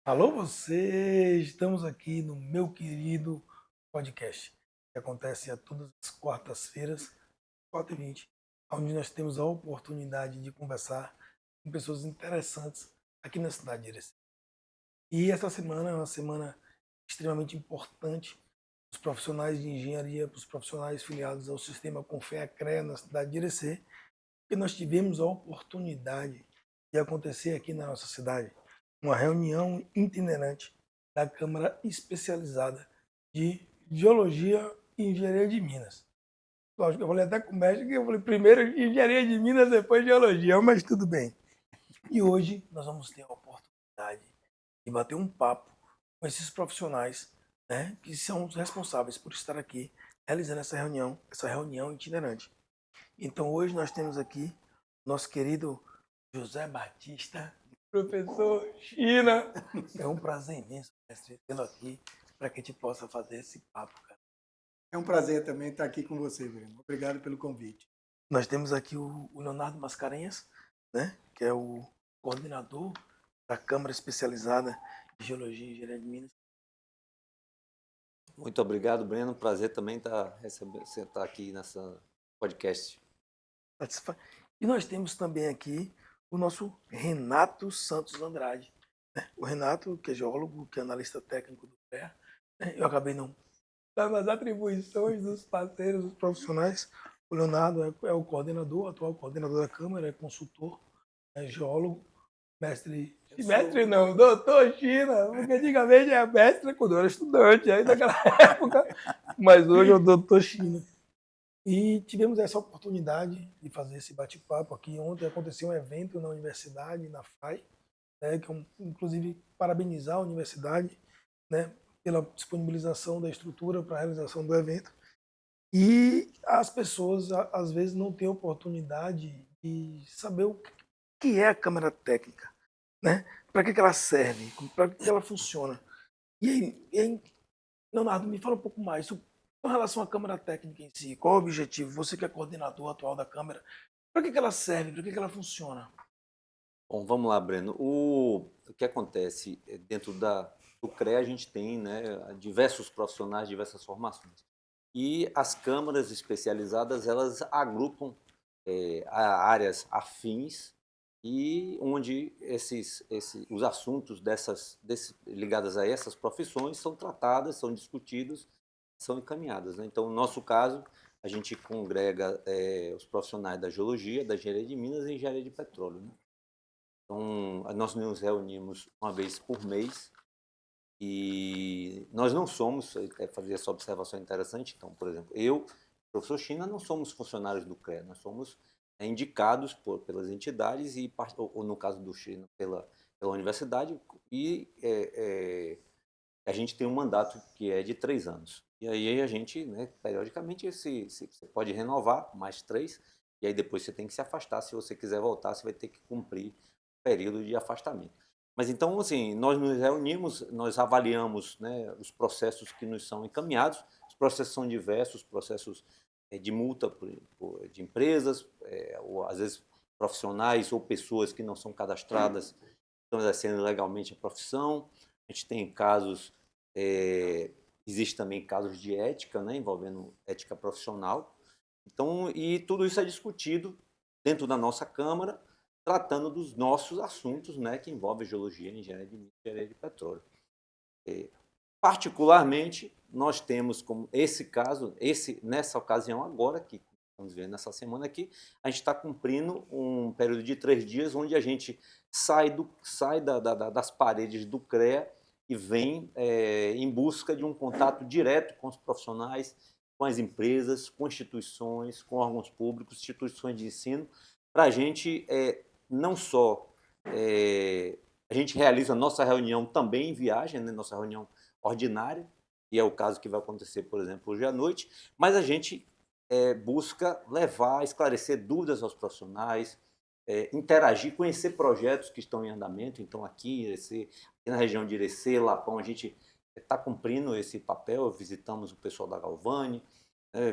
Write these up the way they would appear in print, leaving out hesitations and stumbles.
Alô, você! Estamos aqui no meu querido podcast, que acontece a todas as quartas-feiras, 4h20, onde nós temos a oportunidade de conversar com pessoas interessantes aqui na cidade de Irecê. E essa semana é uma semana extremamente importante para os profissionais de engenharia, para os profissionais filiados ao sistema Confea-CREA na cidade de Irecê, porque nós tivemos a oportunidade de acontecer aqui na nossa cidade uma reunião itinerante da Câmara Especializada de Geologia e Engenharia de Minas. Lógico, eu falei até com o mestre que eu falei primeiro Engenharia de Minas, depois Geologia, mas tudo bem. E hoje nós vamos ter a oportunidade de bater um papo com esses profissionais, né, que são os responsáveis por estar aqui realizando essa reunião itinerante. Então hoje nós temos aqui nosso querido José Batista, professor China. É um prazer imenso, mestre, tê-lo aqui para que a gente possa fazer esse papo, cara. É um prazer também estar aqui com você, Breno. Obrigado pelo convite. Nós temos aqui o Leonardo Mascarenhas, né, que é o coordenador da Câmara Especializada de Geologia e Engenharia de Minas. Muito obrigado, Breno. Prazer também estar recebendo, você estar aqui nessa podcast. E nós temos também aqui o nosso Renato Santos Andrade. Né? O Renato, que é geólogo, que é analista técnico do CREA. Né? Eu acabei não dando as atribuições dos parceiros, dos profissionais. O Leonardo é o coordenador, atual coordenador da Câmara, é consultor, é geólogo, mestre. Mestre não, doutor China, porque antigamente é mestre quando eu era estudante, aí naquela época, mas hoje é o doutor China. E tivemos essa oportunidade de fazer esse bate-papo aqui. Ontem aconteceu um evento na universidade, na FAI, né, que eu, inclusive, parabenizar a universidade, né, pela disponibilização da estrutura para a realização do evento. E as pessoas, às vezes, não têm oportunidade de saber o que é a câmara técnica, né? Para que ela serve, para que ela funciona. E aí, Leonardo, me fala um pouco mais com relação à Câmara Técnica em si. Qual é o objetivo? Você que é coordenador atual da Câmara, para que ela serve? Para que ela funciona? Bom, vamos lá, Breno. O que acontece dentro do CREA, a gente tem, né, diversos profissionais, diversas formações. E as câmaras especializadas, elas agrupam áreas afins e onde os assuntos ligados a essas profissões são tratadas, são discutidos, são encaminhadas, né? Então, no nosso caso, a gente congrega os profissionais da geologia, da engenharia de minas e engenharia de petróleo, né? Então, nós nos reunimos uma vez por mês e nós não somos, fazer essa observação interessante, então, por exemplo, eu, professor China, não somos funcionários do CREA, nós somos indicados pelas entidades e, ou no caso do China, pela universidade, e a gente tem um mandato que é de 3 anos. E aí a gente, né, periodicamente, você pode renovar mais 3, e aí depois você tem que se afastar. Se você quiser voltar, você vai ter que cumprir o período de afastamento. Mas então, assim, nós nos reunimos, nós avaliamos, né, os processos que nos são encaminhados. Os processos são diversos, processos de multa de empresas, ou às vezes profissionais ou pessoas que não são cadastradas estão exercendo legalmente a profissão. A gente tem casos, existe também casos de ética, né, envolvendo ética profissional. Então, e tudo isso é discutido dentro da nossa Câmara, tratando dos nossos assuntos, né, que envolvem geologia, engenharia de minas e engenharia de petróleo. Particularmente, nós temos como esse caso, nessa ocasião agora, que estamos vendo nessa semana aqui, a gente está cumprindo um período de 3 dias, onde a gente sai das paredes do CREA e vem em busca de um contato direto com os profissionais, com as empresas, com instituições, com órgãos públicos, instituições de ensino, para a gente não só a gente realiza nossa reunião também em viagem, né, nossa reunião ordinária, e é o caso que vai acontecer, por exemplo, hoje à noite, mas a gente busca levar, esclarecer dúvidas aos profissionais, interagir, conhecer projetos que estão em andamento. Então, aqui, aqui na região de Irecê, Lapão, a gente está cumprindo esse papel. Visitamos o pessoal da Galvani,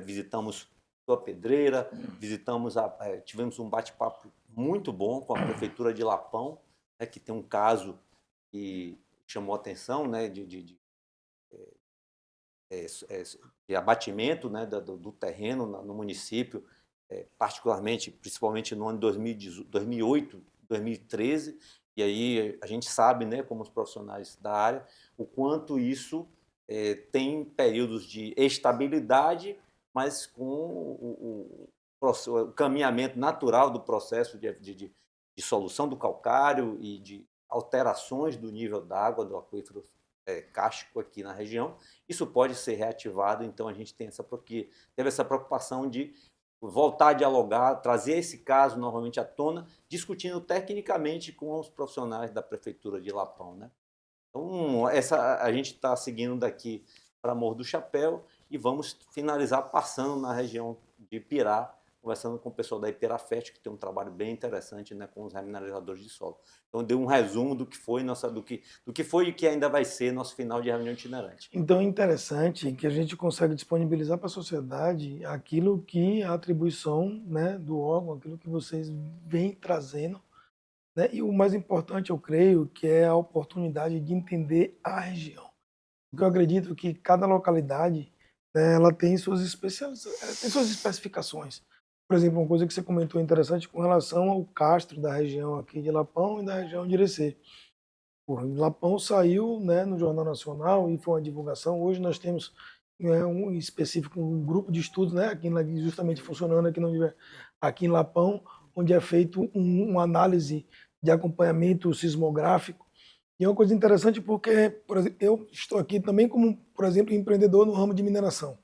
visitamos a Pedreira, tivemos um bate-papo muito bom com a Prefeitura de Lapão, né, que tem um caso que chamou a atenção, né, de abatimento, né, do terreno no município, particularmente, principalmente no ano de 2008, 2013, e aí a gente sabe, né, como os profissionais da área, o quanto isso tem períodos de estabilidade, mas com o caminhamento natural do processo de solução do calcário e de alterações do nível d'água do aquífero cástico aqui na região, isso pode ser reativado. Então a gente teve essa preocupação de voltar a dialogar, trazer esse caso novamente à tona, discutindo tecnicamente com os profissionais da Prefeitura de Lapão, né? Então, a gente está seguindo daqui para Morro do Chapéu e vamos finalizar passando na região de Pirá, conversando com o pessoal da Iperafest, que tem um trabalho bem interessante, né, com os remineralizadores de solo. Então, deu um resumo do que foi do que foi e que ainda vai ser nosso final de reunião itinerante. Então é interessante que a gente consegue disponibilizar para a sociedade aquilo que a atribuição, né, do órgão, aquilo que vocês vêm trazendo, né? E o mais importante, eu creio, que é a oportunidade de entender a região. Porque eu acredito que cada localidade, né, ela tem tem suas especificações. Por exemplo, uma coisa que você comentou interessante com relação ao castro da região aqui de Lapão e da região de Irecê. O Lapão saiu, né, no Jornal Nacional e foi uma divulgação. Hoje nós temos, né, um específico, um grupo de estudos, né, aqui justamente funcionando aqui em Lapão, onde é feito uma análise de acompanhamento sismográfico. E é uma coisa interessante porque, por exemplo, eu estou aqui também como, por exemplo, empreendedor no ramo de mineração.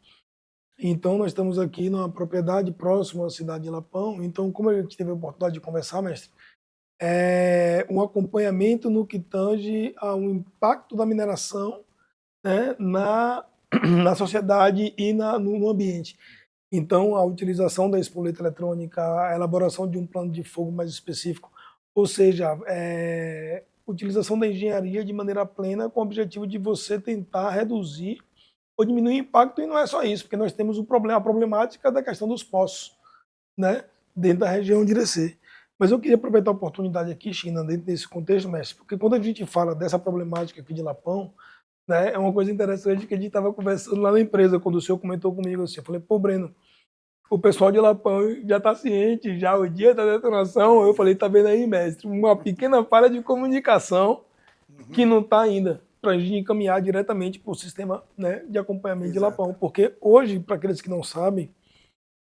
Então, nós estamos aqui numa propriedade próxima à cidade de Lapão. Então, como a gente teve a oportunidade de conversar, mestre, um acompanhamento no que tange ao impacto da mineração, né, na sociedade e no ambiente. Então, a utilização da espoleta eletrônica, a elaboração de um plano de fogo mais específico, ou seja, utilização da engenharia de maneira plena com o objetivo de você tentar reduzir ou diminuir o impacto. E não é só isso, porque nós temos a problemática da questão dos poços, né, dentro da região de Irecê. Mas eu queria aproveitar a oportunidade aqui, China, dentro desse contexto, mestre, porque quando a gente fala dessa problemática aqui de Lapão, né, é uma coisa interessante que a gente estava conversando lá na empresa, quando o senhor comentou comigo assim, eu falei, pô, Breno, o pessoal de Lapão já está ciente, já o dia da detonação, eu falei, tá vendo aí, mestre, uma pequena falha de comunicação que não está ainda para a gente encaminhar diretamente para o sistema, né, de acompanhamento de Lapão, porque hoje, para aqueles que não sabem,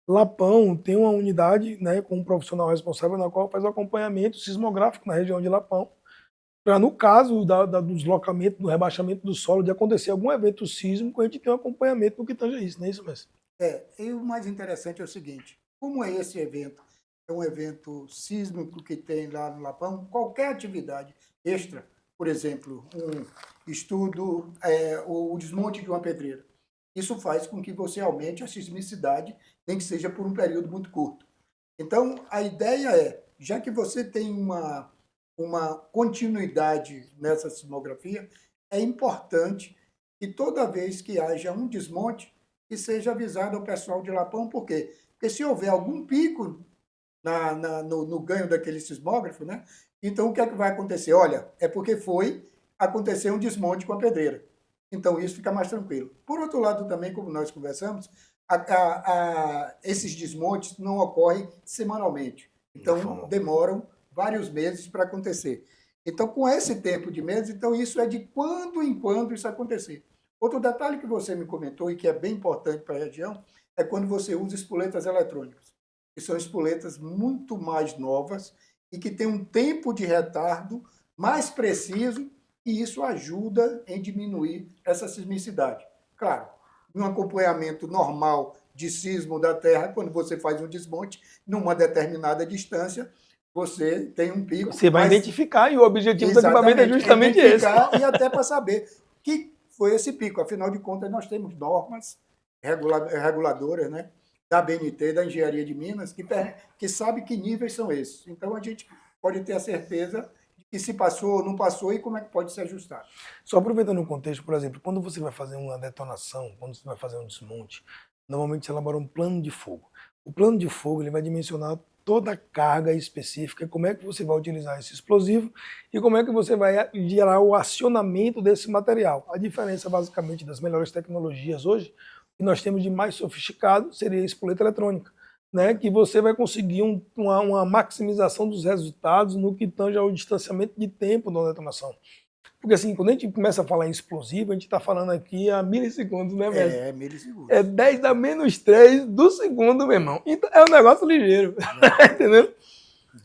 Lapão tem uma unidade, né, com um profissional responsável na qual faz o acompanhamento sismográfico na região de Lapão, para no caso do deslocamento, do rebaixamento do solo, de acontecer algum evento sísmico, a gente tem um acompanhamento no que tange a isso, não é isso, mestre? E o mais interessante é o seguinte, como é esse evento? É um evento sísmico que tem lá no Lapão, qualquer atividade extra, por exemplo, um estudo, o desmonte de uma pedreira. Isso faz com que você aumente a sismicidade, nem que seja por um período muito curto. Então, a ideia é, já que você tem uma continuidade nessa sismografia, é importante que toda vez que haja um desmonte, que seja avisado ao pessoal de Lapão. Por quê? Porque se houver algum pico no ganho daquele sismógrafo, né? Então o que é que vai acontecer? Olha, é porque aconteceu um desmonte com a pedreira. Então isso fica mais tranquilo. Por outro lado também, como nós conversamos, esses desmontes não ocorrem semanalmente. Então demoram vários meses para acontecer. Então, com esse tempo de meses, então isso é de quando em quando isso acontecer. Outro detalhe que você me comentou e que é bem importante para a região é quando você usa espoletas eletrônicas, que são espoletas muito mais novas e que têm um tempo de retardo mais preciso, e isso ajuda em diminuir essa sismicidade. Claro, no acompanhamento normal de sismo da Terra, quando você faz um desmonte, numa determinada distância, você tem um pico. Você vai identificar, e o objetivo do equipamento é justamente esse. E até para saber que foi esse pico. Afinal de contas, nós temos normas reguladoras, né, da BNT, da Engenharia de Minas, que sabe que níveis são esses. Então, a gente pode ter a certeza de que se passou ou não passou e como é que pode se ajustar. Só aproveitando o contexto, por exemplo, quando você vai fazer uma detonação, quando você vai fazer um desmonte, normalmente você elabora um plano de fogo. O plano de fogo ele vai dimensionar toda a carga específica, como é que você vai utilizar esse explosivo e como é que você vai gerar o acionamento desse material. A diferença, basicamente, das melhores tecnologias hoje, que nós temos de mais sofisticado, seria a espoleta eletrônica, né? Que você vai conseguir uma maximização dos resultados no que tange ao distanciamento de tempo da detonação. Porque assim, quando a gente começa a falar em explosivo, a gente está falando aqui a milissegundos, né, mestre? Milissegundos. É 10 a menos 3 do segundo, meu irmão. Então, é um negócio ligeiro, entendeu?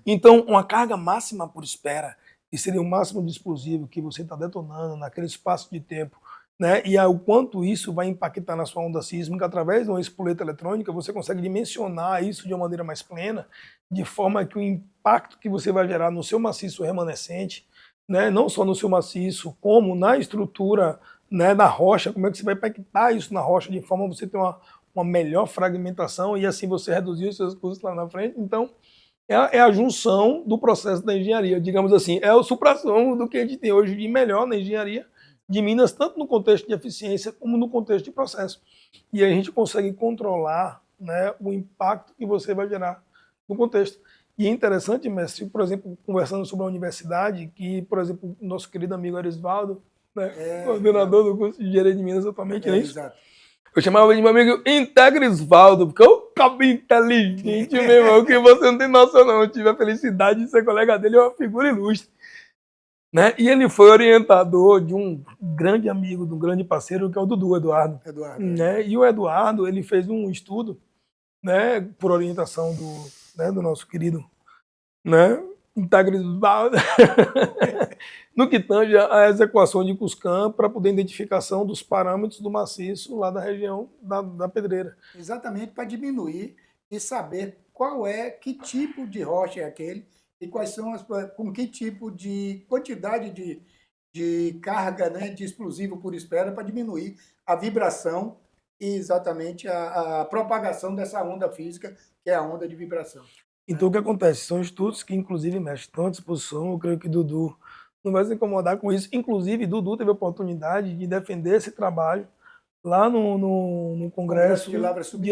Então, uma carga máxima por espera, que seria o máximo de explosivo que você está detonando naquele espaço de tempo, né? E o quanto isso vai impactar na sua onda sísmica através de uma espoleta eletrônica, você consegue dimensionar isso de uma maneira mais plena, de forma que o impacto que você vai gerar no seu maciço remanescente, né, não só no seu maciço, como na estrutura, né, da rocha, como é que você vai impactar isso na rocha de forma a você ter uma melhor fragmentação e assim você reduzir os seus custos lá na frente. Então, é a junção do processo da engenharia, digamos assim, é o suprassumo do que a gente tem hoje de melhor na engenharia de Minas, tanto no contexto de eficiência como no contexto de processo. E aí a gente consegue controlar, né, o impacto que você vai gerar no contexto. E é interessante, mestre, por exemplo, conversando sobre a universidade, que, por exemplo, o nosso querido amigo Arisvaldo, né, coordenador do curso de Engenharia de Minas atualmente, não é isso? Exato. Eu chamava ele de meu amigo Integrisvaldo, porque eu cabo inteligente, meu irmão, que você não tem noção, não. Eu tive a felicidade de ser colega dele, é uma figura ilustre. Né? E ele foi orientador de um grande amigo, de um grande parceiro, que é o Dudu, Eduardo. Né? E o Eduardo, ele fez um estudo, né, por orientação do nosso querido, né, Integrisvaldo, no que tange às equações de Cuscan para poder identificação dos parâmetros do maciço lá da região da Pedreira. Exatamente, para diminuir e saber que tipo de rocha é aquele e quais são com que tipo de quantidade de carga, né, de explosivo por espera para diminuir a vibração e exatamente a propagação dessa onda física, que é a onda de vibração. Então, o que acontece? São estudos que, inclusive, mestre, estão à disposição. Eu creio que Dudu não vai se incomodar com isso. Inclusive, Dudu teve a oportunidade de defender esse trabalho lá no Congresso de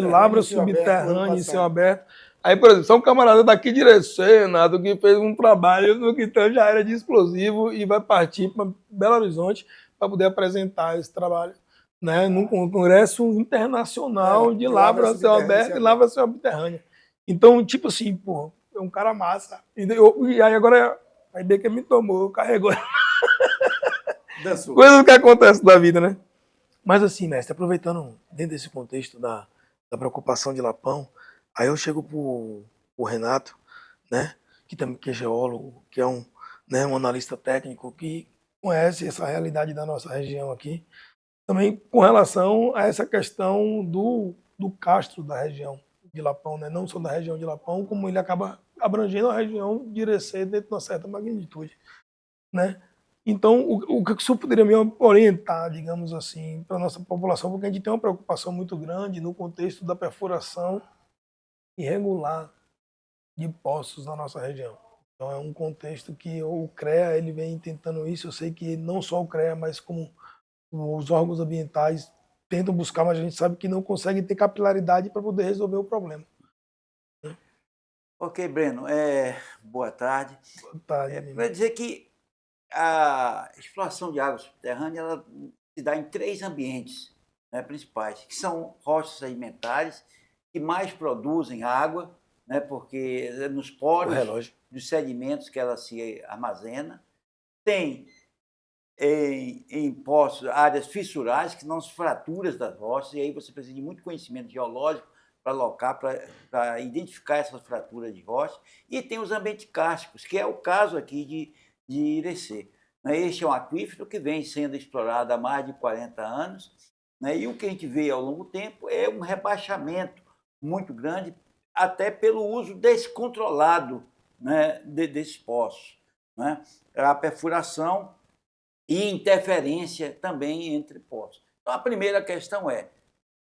Lavra Subterrânea em Céu Aberto. Aí, por exemplo, são um camarada daqui de Renato, que fez um trabalho no que então já era de explosivo e vai partir para Belo Horizonte para poder apresentar esse trabalho, né, num congresso internacional de Lavra Céu Aberto e Lavra Subterrânea. Então, tipo assim, pô, é um cara massa. E aí agora a ideia que me tomou, carregou. Coisas que acontecem da vida, né? Mas assim, mestre, aproveitando dentro desse contexto da preocupação de Lapão, aí eu chego pro Renato, né, que é geólogo, que é um analista técnico que conhece essa realidade da nossa região aqui, também com relação a essa questão do castro da região de Lapão, né? Não só da região de Lapão, como ele acaba abrangendo a região de Irecê dentro de uma certa magnitude, né? Então, o que o senhor poderia me orientar, digamos assim, para a nossa população, porque a gente tem uma preocupação muito grande no contexto da perfuração irregular de poços na nossa região. Então, é um contexto que o CREA ele vem tentando isso. Eu sei que não só o CREA, mas como os órgãos ambientais tentam buscar, mas a gente sabe que não consegue ter capilaridade para poder resolver o problema. Ok, Breno, boa tarde. Boa tarde. Para dizer que a exploração de água subterrânea ela se dá em 3 ambientes, né, principais, que são rochas sedimentares, que mais produzem água, né, porque nos poros dos sedimentos que ela se armazena. Tem em poços, áreas fissurais, que são as fraturas das rochas, e aí você precisa de muito conhecimento geológico para alocar, para identificar essas fraturas de rocha. E tem os ambientes cársticos, que é o caso aqui de Irecê. Este é um aquífero que vem sendo explorado há mais de 40 anos, né? E o que a gente vê ao longo do tempo é um rebaixamento muito grande, até pelo uso descontrolado, né, desses poços, né? A perfuração e interferência também entre poços. Então, a primeira questão é,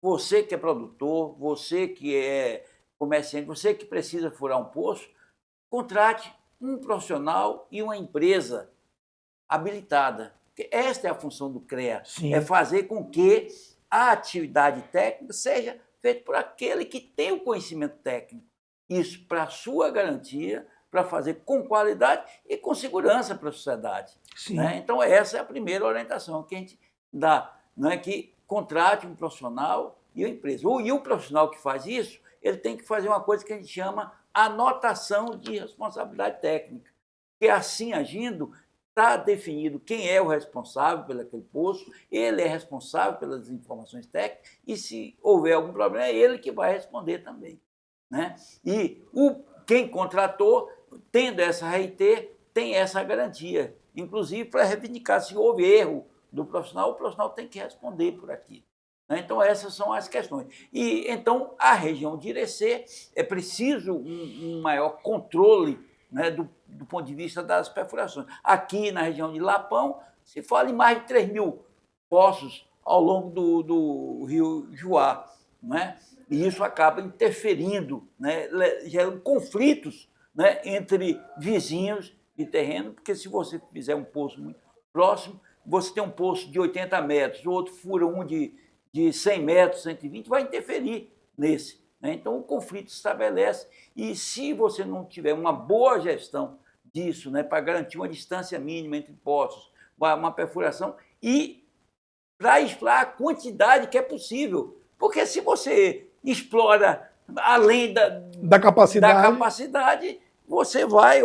você que é produtor, você que é comerciante, você que precisa furar um poço, contrate um profissional e uma empresa habilitada. Porque esta é a função do CREA, é fazer com que a atividade técnica seja feita por aquele que tem o conhecimento técnico. isso para a sua garantia, para fazer com qualidade e com segurança para a sociedade. Sim. Né? Então, essa é a primeira orientação que a gente dá, né? Que contrate um profissional e a empresa. E o profissional que faz isso, ele tem que fazer uma coisa que a gente chama anotação de responsabilidade técnica, que assim agindo, está definido quem é o responsável pelo aquele poço, ele é responsável pelas informações técnicas e, se houver algum problema, é ele que vai responder também. Né? E quem contratou, tendo essa RT, tem essa garantia, inclusive para reivindicar se houve erro do profissional, o profissional tem que responder por aquilo. Né? Então, essas são as questões. E, então, a região de Irecê é preciso um maior controle, né, do ponto de vista das perfurações. Aqui na região de Lapão, se fala em mais de 3 mil poços ao longo do rio Juá. Né? E isso acaba interferindo, né, gerando conflitos, né, entre vizinhos de terreno, porque se você fizer um poço muito próximo, você tem um poço de 80 metros, o outro fura um de 100 metros, 120, vai interferir nesse. Né? Então, o conflito se estabelece e, se você não tiver uma boa gestão disso, né, para garantir uma distância mínima entre poços, uma perfuração e para explorar a quantidade que é possível. Porque se você explora além da capacidade, você vai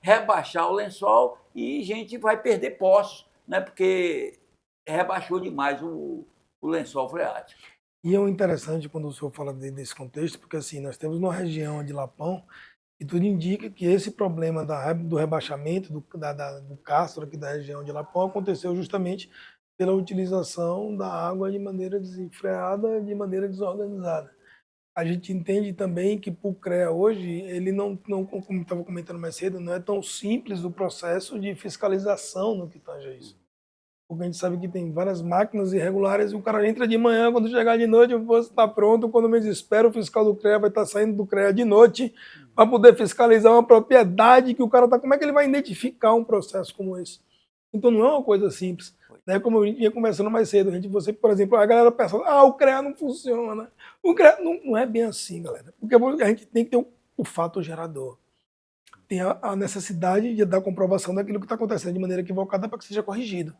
rebaixar o lençol e a gente vai perder poços, né? Porque rebaixou demais o lençol freático. E é interessante quando o senhor fala desse contexto, porque assim, nós temos uma região de Lapão e tudo indica que esse problema do rebaixamento do Castro aqui da região de Lapão aconteceu justamente pela utilização da água de maneira desenfreada, de maneira desorganizada. A gente entende também que para o CREA hoje, ele não, como estava comentando mais cedo, não é tão simples o processo de fiscalização no que tange a isso. Porque a gente sabe que tem várias máquinas irregulares e o cara entra de manhã, quando chegar de noite o posto está pronto, quando menos espera o fiscal do CREA vai estar saindo do CREA de noite para poder fiscalizar uma propriedade que o cara está... Como é que ele vai identificar um processo como esse? Então não é uma coisa simples. Né? Como eu ia conversando mais cedo, você, por exemplo, a galera pensa, o CREA não funciona. O CREA não é bem assim, galera. Porque a gente tem que ter o fato gerador. Tem a necessidade de dar comprovação daquilo que está acontecendo de maneira equivocada para que seja corrigido.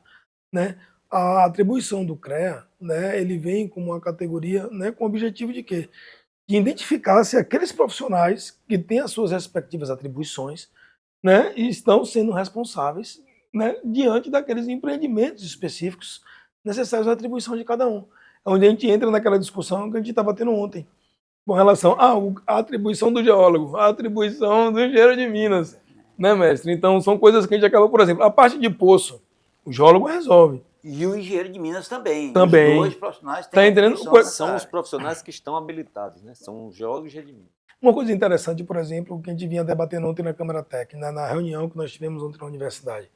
Né? A atribuição do CREA, né, ele vem como uma categoria, né, com o objetivo de quê? De identificar se aqueles profissionais que têm as suas respectivas atribuições, né, estão sendo responsáveis, né, diante daqueles empreendimentos específicos necessários à atribuição de cada um. É onde a gente entra naquela discussão que a gente estava tendo ontem, com relação à atribuição do geólogo, a atribuição do engenheiro de Minas, né, mestre? Então, são coisas que a gente acaba, por exemplo, a parte de poço, o geólogo resolve. E o engenheiro de Minas também. Também. Os dois profissionais têm são os profissionais que estão habilitados, né? São geólogos e engenheiro de Minas. Uma coisa interessante, por exemplo, que a gente vinha debatendo ontem na Câmara Técnica, na reunião que nós tivemos ontem na universidade,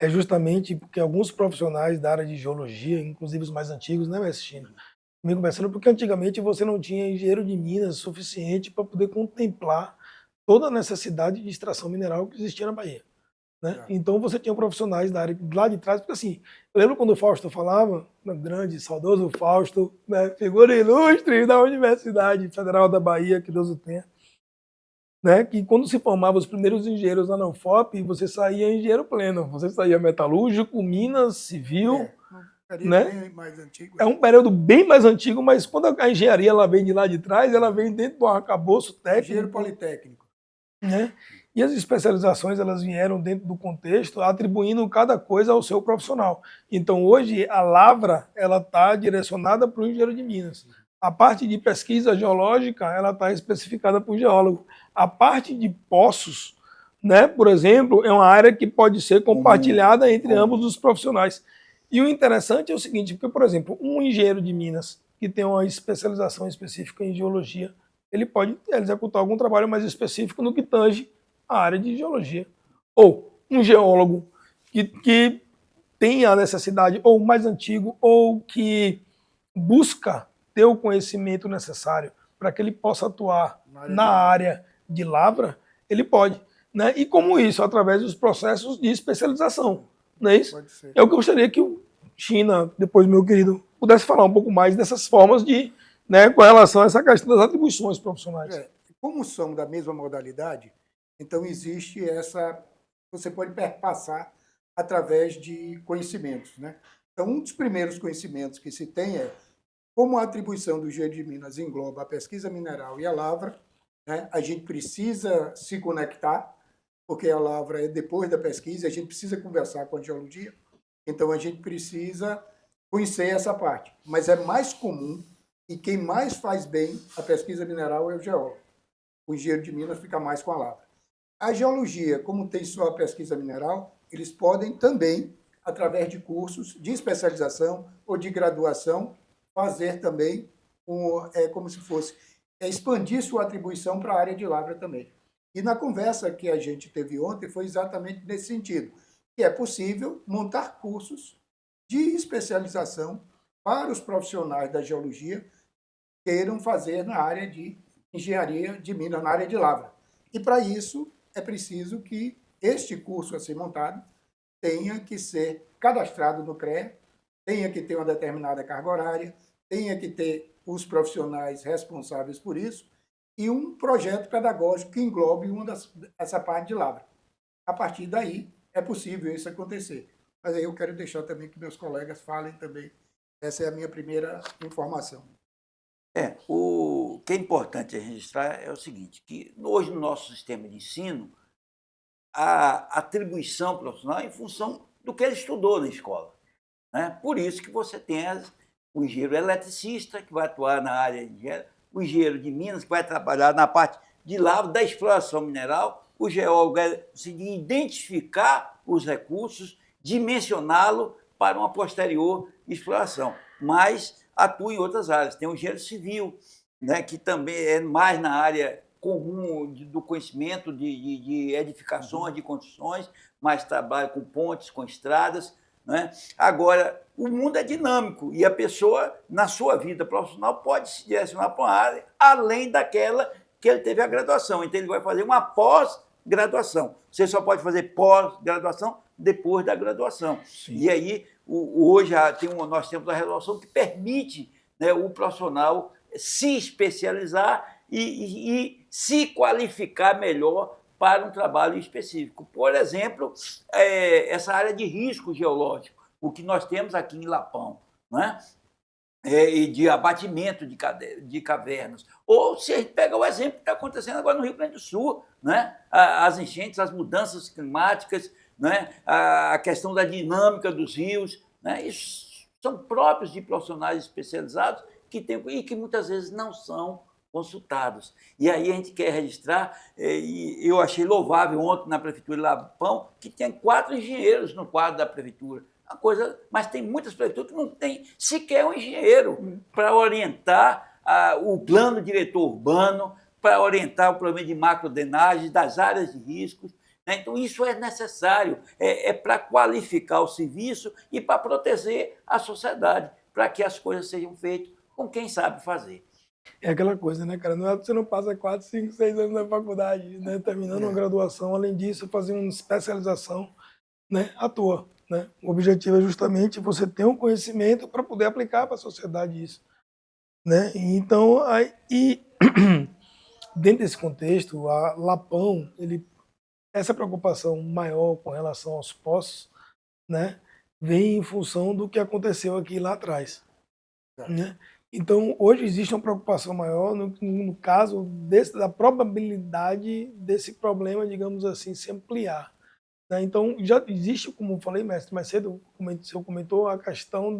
é justamente porque alguns profissionais da área de geologia, inclusive os mais antigos, né, mestre China, me conversando, porque antigamente você não tinha engenheiro de Minas suficiente para poder contemplar toda a necessidade de extração mineral que existia na Bahia. Né? Então você tinha profissionais da área lá de trás, porque assim, eu lembro quando o Fausto falava, grande, saudoso Fausto, né, figura ilustre da Universidade Federal da Bahia, que Deus o tenha, né, que quando se formavam os primeiros engenheiros lá na UFOP, você saía engenheiro pleno, você saía metalúrgico, Minas, civil, né? Bem mais antigo. É um período bem mais antigo, mas quando a engenharia ela vem de lá de trás, ela vem dentro do arcabouço técnico. Engenheiro politécnico. Né? E as especializações elas vieram dentro do contexto, atribuindo cada coisa ao seu profissional. Então hoje a lavra ela está direcionada para o engenheiro de Minas. A parte de pesquisa geológica ela está especificada para o geólogo. A parte de poços, né, por exemplo, é uma área que pode ser compartilhada entre ambos os profissionais. E o interessante é o seguinte, porque, por exemplo, um engenheiro de Minas que tem uma especialização específica em geologia, ele pode executar algum trabalho mais específico no que tange a área de geologia. Ou um geólogo que tem a necessidade, ou mais antigo, ou que busca ter o conhecimento necessário para que ele possa atuar na área de lavra, ele pode. Né? E como isso? Através dos processos de especialização. Não é isso? É o que eu gostaria que o China, depois meu querido, pudesse falar um pouco mais dessas formas de, né, com relação a essa questão das atribuições profissionais. como são da mesma modalidade, então existe essa... Você pode perpassar através de conhecimentos, né? Então, um dos primeiros conhecimentos que se tem é como a atribuição do Engenheiro de Minas engloba a pesquisa mineral e a lavra, né? A gente precisa se conectar, porque a lavra é depois da pesquisa, a gente precisa conversar com a geologia, então a gente precisa conhecer essa parte. Mas é mais comum e quem mais faz bem a pesquisa mineral é o geólogo. O engenheiro de Minas fica mais com a lavra. A geologia, como tem só a pesquisa mineral, eles podem também, através de cursos de especialização ou de graduação, fazer também, como se fosse, expandir sua atribuição para a área de lavra também. E na conversa que a gente teve ontem foi exatamente nesse sentido, que é possível montar cursos de especialização para os profissionais da geologia que queiram fazer na área de engenharia de minas, na área de lavra. E para isso é preciso que este curso a ser montado tenha que ser cadastrado no CREA, tenha que ter uma determinada carga horária, tenha que ter os profissionais responsáveis por isso e um projeto pedagógico que englobe essa parte de lavra. A partir daí, é possível isso acontecer. Mas aí eu quero deixar também que meus colegas falem também. Essa é a minha primeira informação. O que é importante registrar é o seguinte, que hoje no nosso sistema de ensino, a atribuição profissional é em função do que ele estudou na escola, né? Por isso que você tem o engenheiro eletricista, que vai atuar na área de engenharia, o engenheiro de minas, que vai trabalhar na parte de lavra, da exploração mineral, o geólogo é conseguir identificar os recursos, dimensioná-lo para uma posterior exploração, mas atua em outras áreas. Tem o engenheiro civil, né, que também é mais na área comum do conhecimento de edificações, de construções, mas trabalha com pontes, com estradas, né? Agora, o mundo é dinâmico e a pessoa, na sua vida profissional, pode se direcionar para uma área além daquela que ele teve a graduação. Então, ele vai fazer uma pós-graduação. Você só pode fazer pós-graduação depois da graduação. Sim. E aí, hoje nós temos a resolução que permite, né, o profissional se especializar e se qualificar melhor para um trabalho específico. Por exemplo, essa área de risco geológico, o que nós temos aqui em Lapão, né? E de abatimento de cavernas. Ou se a gente pega o exemplo que está acontecendo agora no Rio Grande do Sul, né? As enchentes, as mudanças climáticas, né? A questão da dinâmica dos rios, né? Isso são próprios de profissionais especializados e que muitas vezes não são consultados. E aí a gente quer registrar, e eu achei louvável ontem na Prefeitura de Lapão, que tem 4 engenheiros no quadro da Prefeitura. Uma coisa, mas tem muitas prefeituras que não tem sequer um engenheiro para orientar o plano diretor urbano, para orientar o problema de macrodenagem, das áreas de riscos. Né? Então, isso é necessário, para qualificar o serviço e para proteger a sociedade, para que as coisas sejam feitas com quem sabe fazer. É aquela coisa, né, cara? Não é que você não passa 4, 5, 6 anos na faculdade, né? Terminando uma graduação, além disso, fazer uma especialização, né, à toa, né? O objetivo é justamente você ter um conhecimento para poder aplicar para a sociedade isso, né? Então, dentro desse contexto, a Lapão, essa preocupação maior com relação aos poços, né, vem em função do que aconteceu aqui lá atrás, né? Então, hoje existe uma preocupação maior no caso da probabilidade desse problema, digamos assim, se ampliar, né? Então, já existe, como eu falei, mestre, mais cedo, o senhor comentou, a questão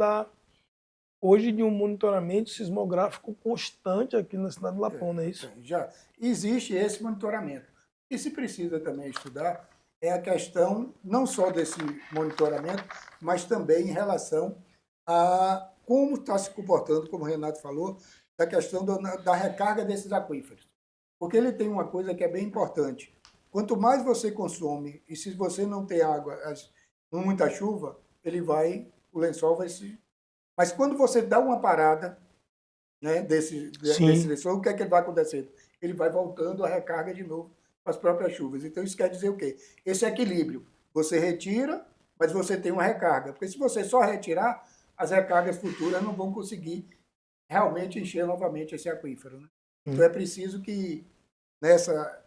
hoje de um monitoramento sismográfico constante aqui na cidade de Lapão, não é isso? Já existe esse monitoramento. E se precisa também estudar é a questão não só desse monitoramento, mas também em relação a como está se comportando, como o Renato falou, da questão da recarga desses aquíferos. Porque ele tem uma coisa que é bem importante. Quanto mais você consome, e se você não tem água, muita chuva, o lençol vai se... Mas quando você dá uma parada, né, desse lençol, o que é que vai acontecendo? Ele vai voltando a recarga de novo com as próprias chuvas. Então, isso quer dizer o quê? Esse equilíbrio. Você retira, mas você tem uma recarga. Porque se você só retirar, as recargas futuras não vão conseguir realmente encher novamente esse aquífero, né? Então é preciso que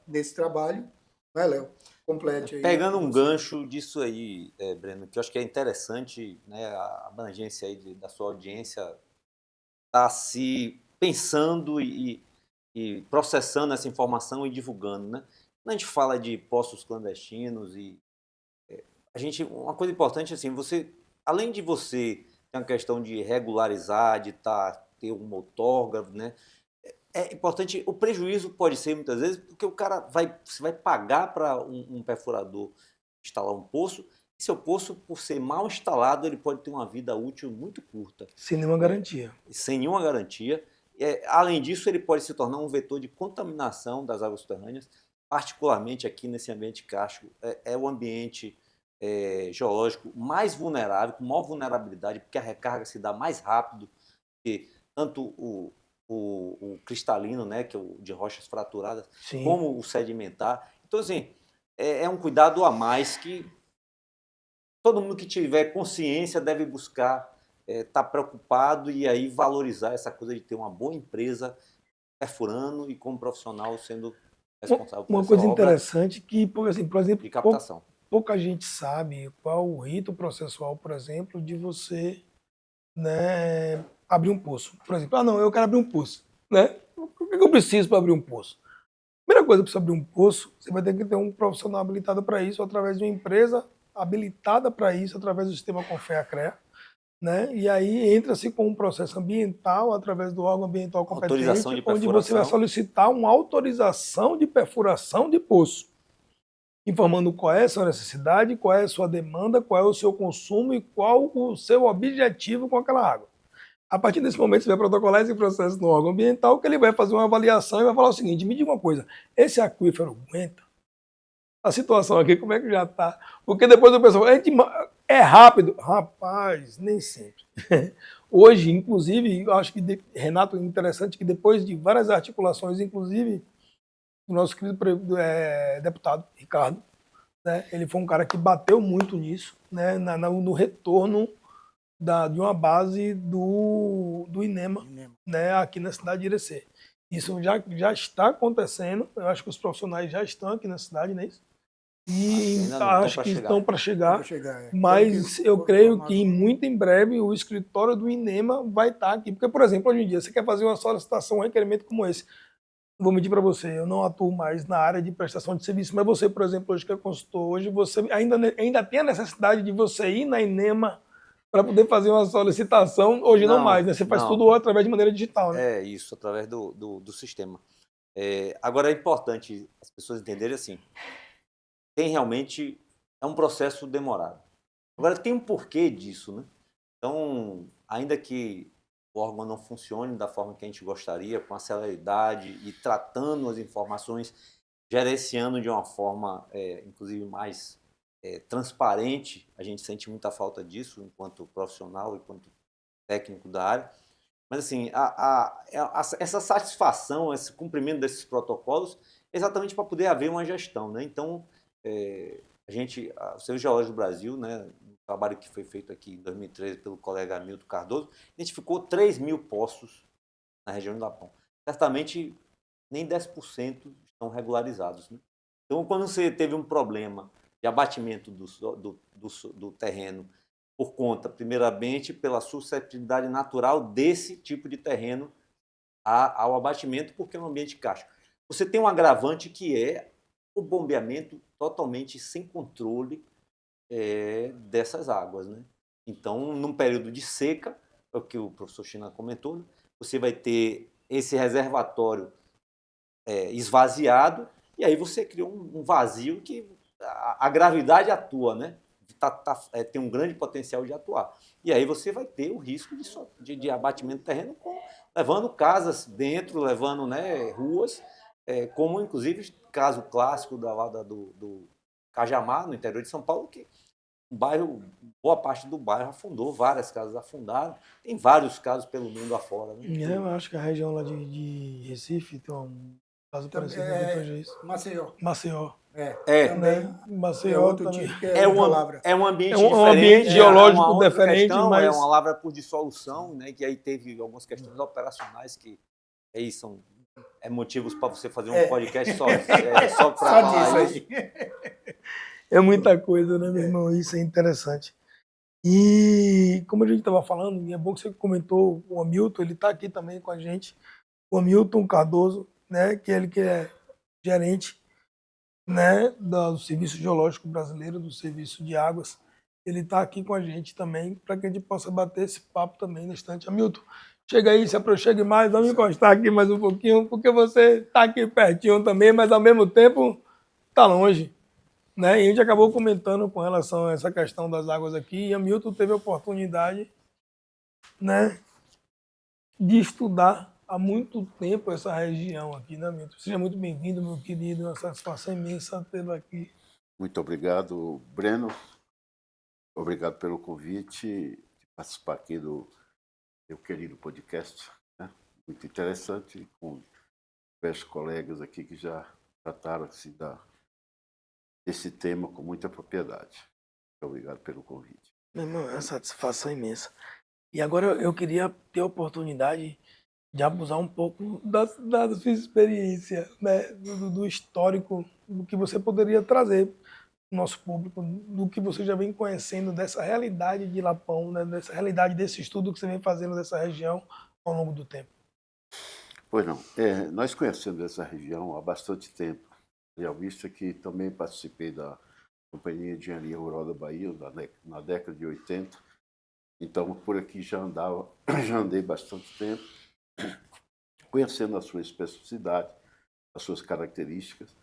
nesse trabalho. Vai, Léo, complete aí. Pegando um gancho disso aí, Breno, que eu acho que é interessante, né, a abrangência aí da sua audiência está se pensando e processando essa informação e divulgando, né? Quando a gente fala de poços clandestinos uma coisa importante assim, além de você ter uma questão de regularizar, ter um autógrafo, né? É importante, o prejuízo pode ser muitas vezes porque você vai pagar para um perfurador instalar um poço, e seu poço, por ser mal instalado, ele pode ter uma vida útil muito curta. Sem nenhuma garantia. Sem nenhuma garantia. Além disso, ele pode se tornar um vetor de contaminação das águas subterrâneas, particularmente aqui nesse ambiente kárstico. É o ambiente geológico mais vulnerável, com maior vulnerabilidade, porque a recarga se dá mais rápido que tanto o cristalino, né, que é o de rochas fraturadas, Sim. como o sedimentar. Então, assim, é um cuidado a mais que todo mundo que tiver consciência deve buscar estar preocupado e aí valorizar essa coisa de ter uma boa empresa perfurando e como profissional sendo responsável por Uma essa coisa obra interessante que, por exemplo, de captação. pouca gente sabe qual o rito processual, por exemplo, de você, né, abrir um poço. Por exemplo, não, eu quero abrir um poço, né? O que eu preciso para abrir um poço? Primeira coisa, para você abrir um poço, você vai ter que ter um profissional habilitado para isso, através de uma empresa habilitada para isso, através do sistema Confea-CREA, né? E aí entra-se com um processo ambiental, através do órgão ambiental competente, onde você vai solicitar uma autorização de perfuração de poço, informando qual é a sua necessidade, qual é a sua demanda, qual é o seu consumo e qual o seu objetivo com aquela água. A partir desse momento, você vai protocolar esse processo no órgão ambiental, que ele vai fazer uma avaliação e vai falar o seguinte: me diga uma coisa, esse aquífero aguenta? A situação aqui, como é que já está? Porque depois o pessoal é rápido. Rapaz, nem sempre. Hoje, inclusive, eu acho que, Renato, é interessante que depois de várias articulações, inclusive, o nosso querido deputado Ricardo, né, ele foi um cara que bateu muito nisso, né, no retorno de uma base do INEMA, né, aqui na cidade de Irecê. Isso já está acontecendo, eu acho que os profissionais já estão aqui na cidade, não é isso? E acho que estão para chegar, mas eu creio que muito em breve o escritório do INEMA vai estar aqui. Porque, por exemplo, hoje em dia, você quer fazer uma solicitação, um requerimento como esse. Vou mentir para você, eu não atuo mais na área de prestação de serviço, mas você, por exemplo, hoje que é consultor, hoje você ainda tem a necessidade de você ir na INEMA para poder fazer uma solicitação, hoje não mais, né? Você faz tudo através de maneira digital, né? É isso, através do sistema. Agora é importante as pessoas entenderem assim, é um processo demorado. Agora tem um porquê disso, né? Então, ainda que o órgão não funcione da forma que a gente gostaria, com a celeridade e tratando as informações, gerenciando de uma forma, inclusive, mais transparente, a gente sente muita falta disso enquanto profissional, enquanto técnico da área. Mas, assim, essa satisfação, esse cumprimento desses protocolos, é exatamente para poder haver uma gestão, né? Então, o Serviço Geológico do Brasil, né, um trabalho que foi feito aqui em 2013 pelo colega Hamilton Cardoso, identificou 3.000 poços na região do Lapão. Certamente, nem 10% estão regularizados, né? Então, quando você teve um problema de abatimento do terreno por conta, primeiramente, pela suscetibilidade natural desse tipo de terreno ao abatimento, porque é um ambiente kárstico. Você tem um agravante que é o bombeamento totalmente sem controle dessas águas, né? Então, num período de seca, é o que o professor China comentou, né? Você vai ter esse reservatório esvaziado, e aí você criou um vazio que a gravidade atua, né? Tem um grande potencial de atuar. E aí você vai ter o risco de abatimento do terreno, levando casas dentro, levando, né, ruas, como inclusive caso clássico do Cajamar, no interior de São Paulo, que boa parte do bairro afundou, várias casas afundaram. Tem vários casos pelo mundo afora, né? Eu acho que a região lá de Recife tem um caso parecido com Maceió. Maceió. Também. Maceió Outro também. tipo que é uma lavra. É um ambiente um diferente. ambiente geológico uma outra diferente, questão, mas... É uma lavra por dissolução, né? Que aí teve algumas questões operacionais que aí é motivos para você fazer um podcast só para Só falar disso isso. aí. É muita coisa, né, meu irmão? Isso é interessante. E como a gente estava falando, e é bom que você comentou, o Hamilton, ele está aqui também com a gente. O Hamilton Cardoso, né, que é gerente, né, do Serviço Geológico Brasileiro, do Serviço de Águas. Ele está aqui com a gente também, para que a gente possa bater esse papo também no instante. Hamilton, chega aí, se aproxime mais, vamos encostar aqui mais um pouquinho, porque você está aqui pertinho também, mas ao mesmo tempo está longe. Né? E a gente acabou comentando com relação a essa questão das águas aqui, e Hamilton teve a oportunidade, né, de estudar há muito tempo essa região aqui, né, Hamilton? Seja muito bem-vindo, meu querido, é uma satisfação imensa tê-lo aqui. Muito obrigado, Breno. Obrigado pelo convite de participar aqui do meu querido podcast, né? Muito interessante, com diversos colegas aqui que já trataram-se desse tema com muita propriedade. Muito obrigado pelo convite. Meu irmão, é uma satisfação imensa. E agora eu queria ter a oportunidade de abusar um pouco da sua experiência, né, do histórico, do que você poderia trazer para o nosso público, do que você já vem conhecendo dessa realidade de Lapão, né, dessa realidade desse estudo que você vem fazendo dessa região ao longo do tempo. Pois não, nós conhecemos essa região há bastante tempo, já visto que também participei da Companhia de Engenharia Rural da Bahia na década de 80, então por aqui já andei bastante tempo, conhecendo a sua especificidade, as suas características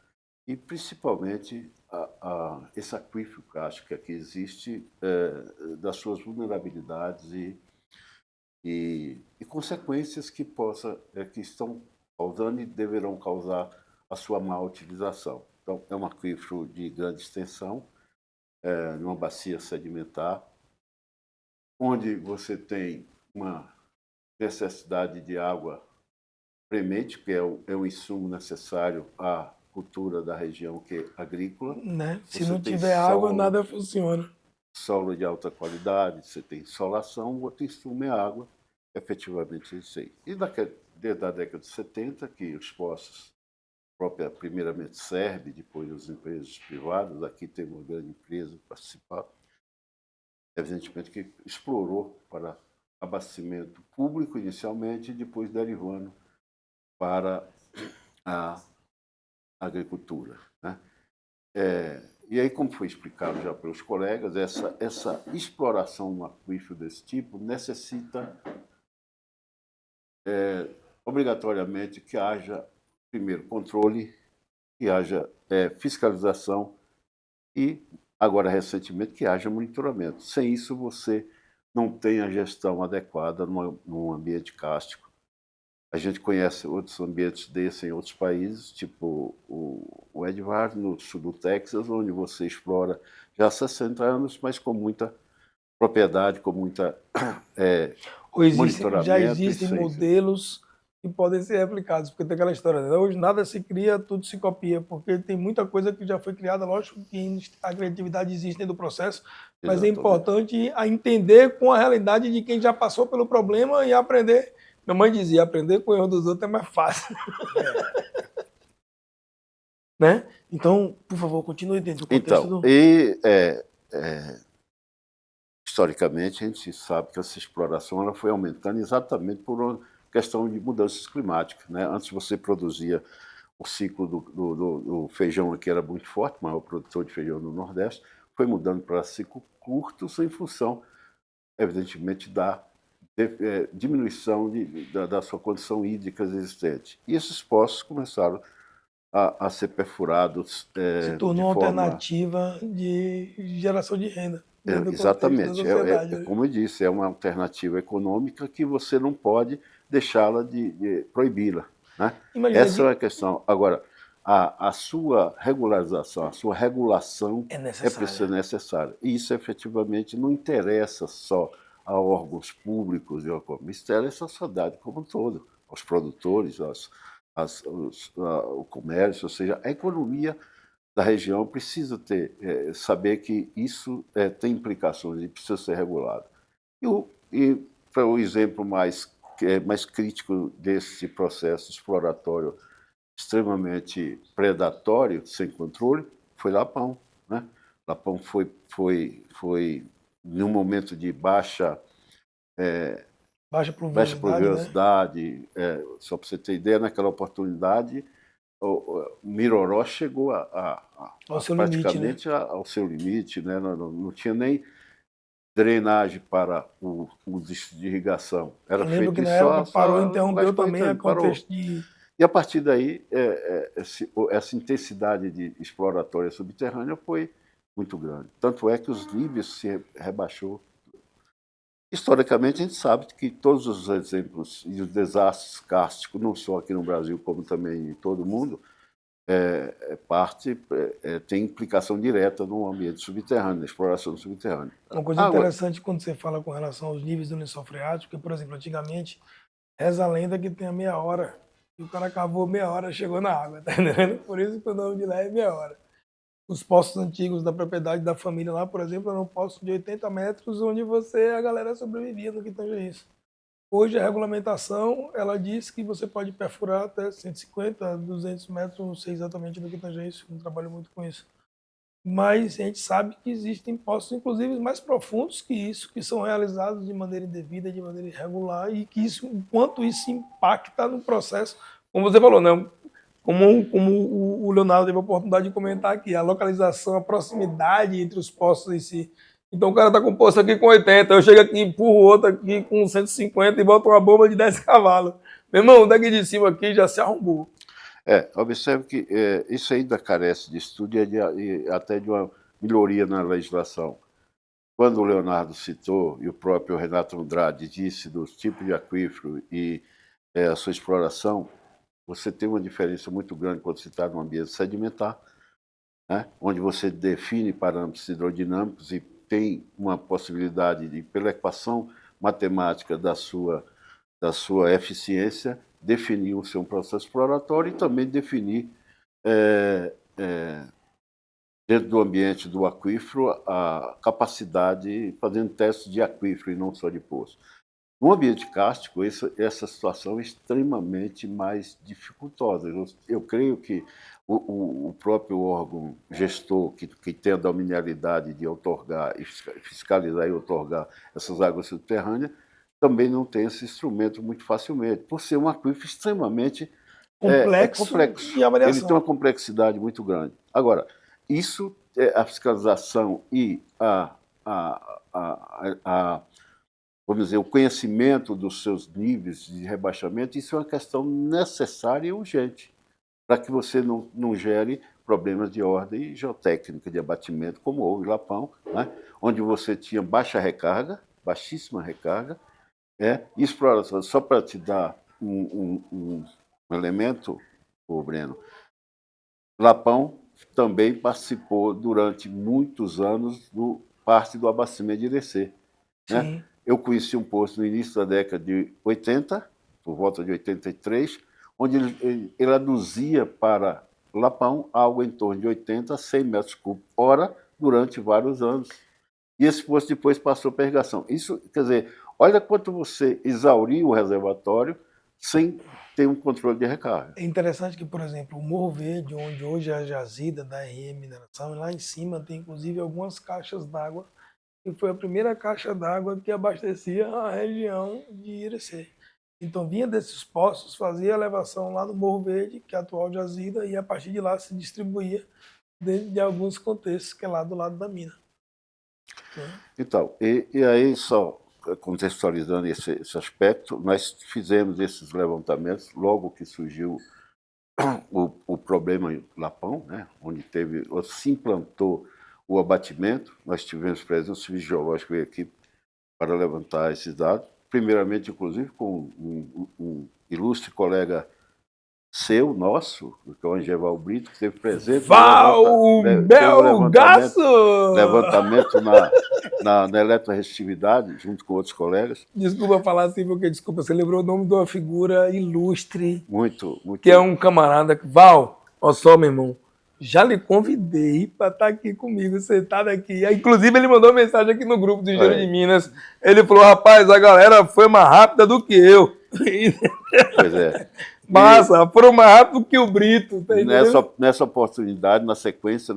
e principalmente esse aquífero que acho que aqui existe, das suas vulnerabilidades e consequências que estão causando e deverão causar a sua má utilização. Então, é um aquífero de grande extensão, numa bacia sedimentar, onde você tem uma necessidade de água premente, que é o insumo necessário à cultura da região, que é agrícola. Né? Se Você não tem tiver água, solo, nada funciona. Solo de alta qualidade, você tem insolação, o outro insumo é água, efetivamente isso aí. E desde a década de 70, que os poços, primeiramente Serb, depois as empresas privadas, aqui tem uma grande empresa participando, evidentemente que explorou para abastecimento público inicialmente e depois derivando para a agricultura, né? E aí, como foi explicado já pelos colegas, essa exploração no aquífero desse tipo necessita obrigatoriamente que haja, primeiro, controle, que haja fiscalização e, agora recentemente, que haja monitoramento. Sem isso, você não tem a gestão adequada num ambiente kárstico. A gente conhece outros ambientes desses em outros países, tipo o Edward, no sul do Texas, onde você explora já há 60 anos, mas com muita propriedade, com muita monitoramento. Já existem modelos que podem ser replicados, porque tem aquela história, né? Hoje nada se cria, tudo se copia, porque tem muita coisa que já foi criada, lógico que a criatividade existe dentro do processo, mas Exatamente. é importante entender com a realidade de quem já passou pelo problema e aprender. Minha mãe dizia, aprender com o erro dos outros é mais fácil. Né? Então, por favor, continue dentro do contexto do... Historicamente, a gente sabe que essa exploração ela foi aumentando exatamente por uma questão de mudanças climáticas, né? Antes você produzia o ciclo do feijão, que era muito forte, o maior produtor de feijão no Nordeste, foi mudando para ciclos curtos em função, evidentemente, da diminuição da sua condição hídrica existente. E esses poços começaram a ser perfurados se tornou uma forma... alternativa de geração de renda. Exatamente. Como eu disse, é uma alternativa econômica que você não pode deixá-la de proibi-la, né? Essa é a questão. Agora, a sua regularização, a sua regulação é necessária. E isso, efetivamente, não interessa só a órgãos públicos, isso interessa à sociedade como um todo, aos produtores, o comércio, ou seja, a economia da região precisa saber que isso tem implicações e precisa ser regulado. Para o exemplo mais crítico desse processo exploratório extremamente predatório, sem controle, foi Lapão, né? Lapão foi num momento de baixa Baixa pluviosidade, né? Só para você ter ideia, naquela oportunidade, o Miroró chegou Ao seu praticamente limite, né? ao seu limite, né? Não tinha nem drenagem para o distrito de irrigação. Era Eu lembro feito que na só, época parou, só interrompeu também a parou. contexto de... E a partir daí, essa intensidade de exploratória subterrânea foi muito grande. Tanto é que os níveis se rebaixou. Historicamente, a gente sabe que todos os exemplos e os desastres cársticos, não só aqui no Brasil, como também em todo o mundo, tem implicação direta no ambiente subterrâneo, na exploração subterrânea. Uma coisa interessante quando você fala com relação aos níveis do lençol freático, porque, por exemplo, antigamente, reza a lenda que tem a meia hora, e o cara cavou meia hora e chegou na água, tá entendendo? Por isso que o nome de lá é meia hora. Os poços antigos da propriedade da família lá, por exemplo, eram poços de 80 metros, onde a galera sobrevivia no que tange isso. Hoje a regulamentação, ela diz que você pode perfurar até 150, 200 metros, não sei exatamente no que tange isso, não trabalho muito com isso. Mas a gente sabe que existem poços, inclusive, mais profundos que isso, que são realizados de maneira indevida, de maneira irregular, e que isso, enquanto isso impacta no processo, como você falou, né? Como o Leonardo teve a oportunidade de comentar aqui, a localização, a proximidade entre os poços em si. Então o cara está com um poço aqui com 80, eu chego aqui, empurro o outro aqui com 150 e boto uma bomba de 10 cavalos. Meu irmão, daqui de cima aqui já se arrombou. Observe que isso ainda carece de estudo e até de uma melhoria na legislação. Quando o Leonardo citou, e o próprio Renato Andrade disse dos tipos de aquífero e a sua exploração, você tem uma diferença muito grande quando você está no ambiente sedimentar, né, onde você define parâmetros hidrodinâmicos e tem uma possibilidade de, pela equação matemática da sua eficiência, definir o seu processo exploratório e também definir, dentro do ambiente do aquífero, a capacidade, fazendo testes de aquífero e não só de poço. No ambiente kárstico, essa situação é extremamente mais dificultosa. Eu creio que o próprio órgão gestor, que tem a dominialidade de outorgar, fiscalizar e outorgar essas águas subterrâneas, também não tem esse instrumento muito facilmente, por ser um aquífero extremamente complexo. E avaliação. Ele tem uma complexidade muito grande. Agora, isso, a fiscalização e vamos dizer, o conhecimento dos seus níveis de rebaixamento, isso é uma questão necessária e urgente, para que você não gere problemas de ordem geotécnica, de abatimento, como houve em Lapão, né, onde você tinha baixíssima recarga, exploração. Só para te dar um elemento, Breno, Lapão também participou durante muitos anos parte do abastecimento de Irecê. Né? Eu conheci um poço no início da década de 80, por volta de 83, onde ele aduzia para Lapão algo em torno de 80 a 100 metros cúbicos hora durante vários anos. E esse poço depois passou para irrigação. Isso, quer dizer, olha quanto você exauriu o reservatório sem ter um controle de recarga. É interessante que, por exemplo, o Morro Verde, onde hoje é a jazida da RM Mineração, lá em cima tem inclusive algumas caixas d'água, que foi a primeira caixa d'água que abastecia a região de Irecê. Então vinha desses poços, fazia a elevação lá no Morro Verde, que é a atual jazida, e a partir de lá se distribuía dentro de alguns contextos, que é lá do lado da mina. Então, e aí só contextualizando esse aspecto, nós fizemos esses levantamentos logo que surgiu o problema em Lapão, né, onde se implantou o abatimento. Nós tivemos presente, o Serviço Geológico veio aqui para levantar esses dados, primeiramente, inclusive, com um ilustre colega nosso, que é o Angeval Brito, que esteve presente. Levantamento na eletroresistividade, junto com outros colegas. Desculpa falar assim, porque você lembrou o nome de uma figura ilustre. Muito. Que é um camarada. Val, olha só, meu irmão, já lhe convidei para estar aqui comigo, sentado aqui. Inclusive, ele mandou mensagem aqui no grupo do Engenheiro de Minas. Ele falou, rapaz, a galera foi mais rápida do que eu. Pois é. Massa, foram mais rápido que o Brito. Tá entendendo? Nessa oportunidade, na sequência,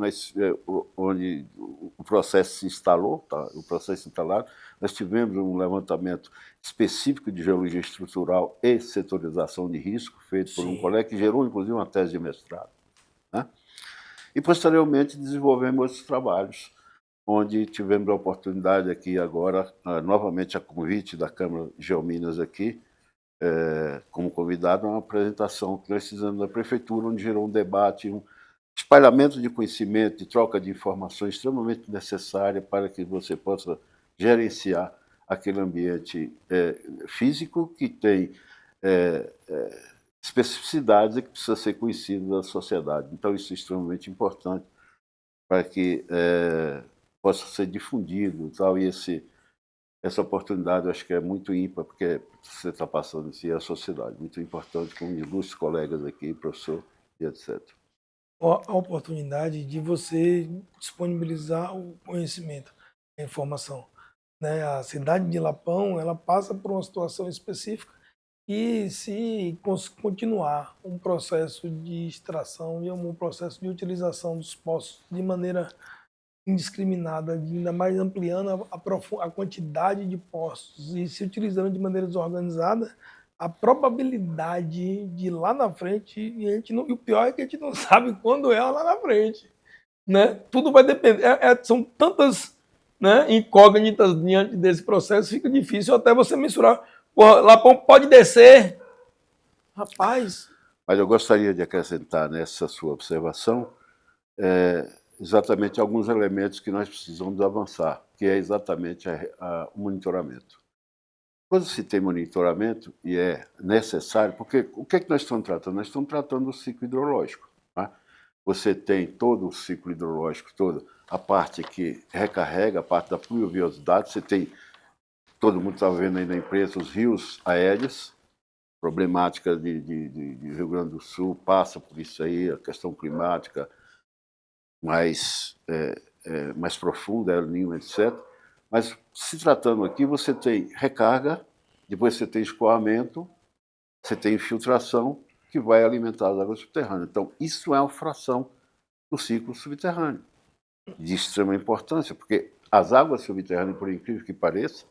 onde o processo se instalou, tá? O processo instalado, nós tivemos um levantamento específico de geologia estrutural e setorização de risco, feito por um Sim. colega que gerou, inclusive, uma tese de mestrado, né? E, posteriormente, desenvolvemos outros trabalhos, onde tivemos a oportunidade aqui agora, novamente a convite da Câmara de Geominas aqui, como convidado, uma apresentação que nós fizemos na Prefeitura, onde gerou um debate, um espalhamento de conhecimento e troca de informações extremamente necessária para que você possa gerenciar aquele ambiente físico que tem especificidades e que precisa ser conhecido da sociedade. Então, isso é extremamente importante para que possa ser difundido tal, e essa oportunidade eu acho que é muito ímpar, porque você está passando isso à sociedade, muito importante, com ilustres colegas aqui, professor e etc. A oportunidade de você disponibilizar o conhecimento, a informação, né? A cidade de Lapão, ela passa por uma situação específica e se continuar um processo de extração e um processo de utilização dos poços de maneira indiscriminada, ainda mais ampliando a quantidade de poços e se utilizando de maneira desorganizada, a probabilidade de lá na frente, e, a gente não, e o pior é que a gente não sabe quando é lá na frente. Né? Tudo vai depender. São tantas, né, incógnitas diante desse processo, fica difícil até você mensurar. Porra, Lapão pode descer. Rapaz. Mas eu gostaria de acrescentar nessa sua observação exatamente alguns elementos que nós precisamos avançar, que é exatamente o monitoramento. Quando se tem monitoramento, e é necessário, porque o que é que nós estamos tratando? Nós estamos tratando do ciclo hidrológico. Tá? Você tem todo o ciclo hidrológico, toda a parte que recarrega, a parte da pluviosidade, você tem, todo mundo está vendo aí na imprensa, os rios aéreos, problemática de Rio Grande do Sul, passa por isso aí, a questão climática mais profunda, El Niño, etc. Mas, se tratando aqui, você tem recarga, depois você tem escoamento, você tem infiltração, que vai alimentar as águas subterrâneas. Então, isso é uma fração do ciclo subterrâneo, de extrema importância, porque as águas subterrâneas, por incrível que pareça,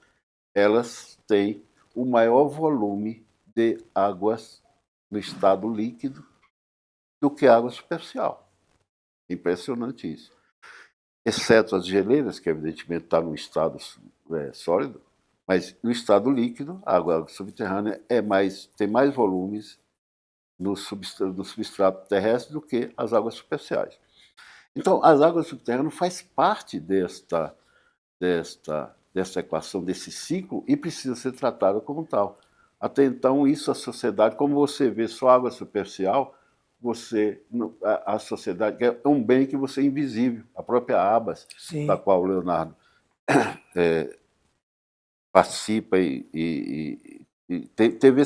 elas têm o maior volume de águas no estado líquido do que água superficial. Impressionante isso. Exceto as geleiras, que evidentemente está no estado sólido, mas no estado líquido, a água subterrânea tem mais volumes no substrato terrestre do que as águas superficiais. Então, as águas subterrâneas faz parte desta equação, desse ciclo, e precisa ser tratada como tal. Até então, isso a sociedade, como você vê só água superficial, a sociedade é um bem que você é invisível. A própria ABAS, Sim. da qual o Leonardo participa e teve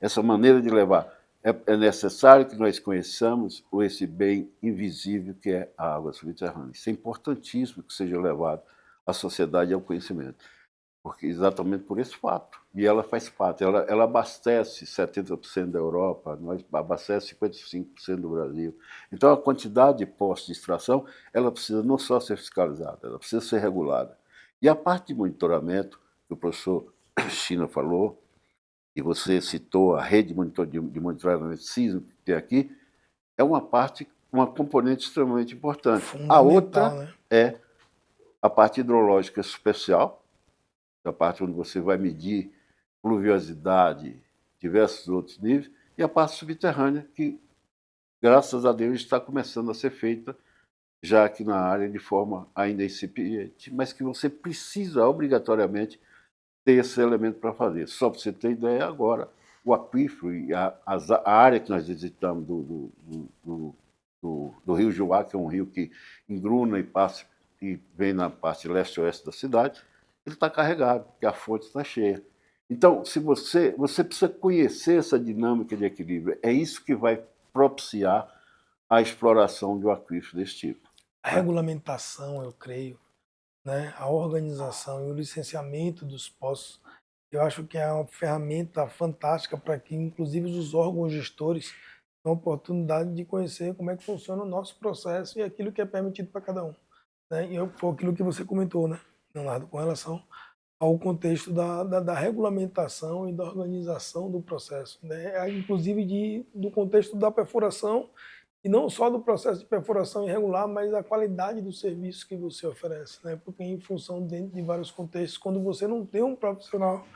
essa maneira de levar. É necessário que nós conheçamos esse bem invisível que é a água subterrânea. Isso é importantíssimo que seja levado à sociedade e ao conhecimento, porque exatamente por esse fato. E ela faz parte, ela abastece 70% da Europa, nós abastece 55% do Brasil. Então, a quantidade de postos de extração, ela precisa não só ser fiscalizada, ela precisa ser regulada. E a parte de monitoramento, que o professor China falou, e você citou a rede de monitoramento sísmico que tem aqui, é uma componente extremamente importante. A outra, né? é a parte hidrológica superficial, a parte onde você vai medir pluviosidade, diversos outros níveis, e a parte subterrânea, que, graças a Deus, está começando a ser feita já aqui na área de forma ainda incipiente, mas que você precisa obrigatoriamente ter esse elemento para fazer. Só para você ter ideia agora, o aquífero e a área que nós visitamos do Rio Juá, que é um rio que engruna e passa e vem na parte leste-oeste da cidade, ele está carregado, porque a fonte está cheia. Então, se você precisa conhecer essa dinâmica de equilíbrio, é isso que vai propiciar a exploração de um aquífero desse tipo. A regulamentação, eu creio, né? A organização e o licenciamento dos poços Eu acho que é uma ferramenta fantástica para que, inclusive, os órgãos gestores tenham a oportunidade de conhecer como é que funciona o nosso processo e aquilo que é permitido para cada um, né? E foi aquilo que você comentou, né, Leonardo, com relação ao contexto da regulamentação e da organização do processo, né? Inclusive do contexto da perfuração, e não só do processo de perfuração irregular, mas da qualidade do serviço que você oferece, né? Porque em função dentro de vários contextos, quando você não tem um profissional,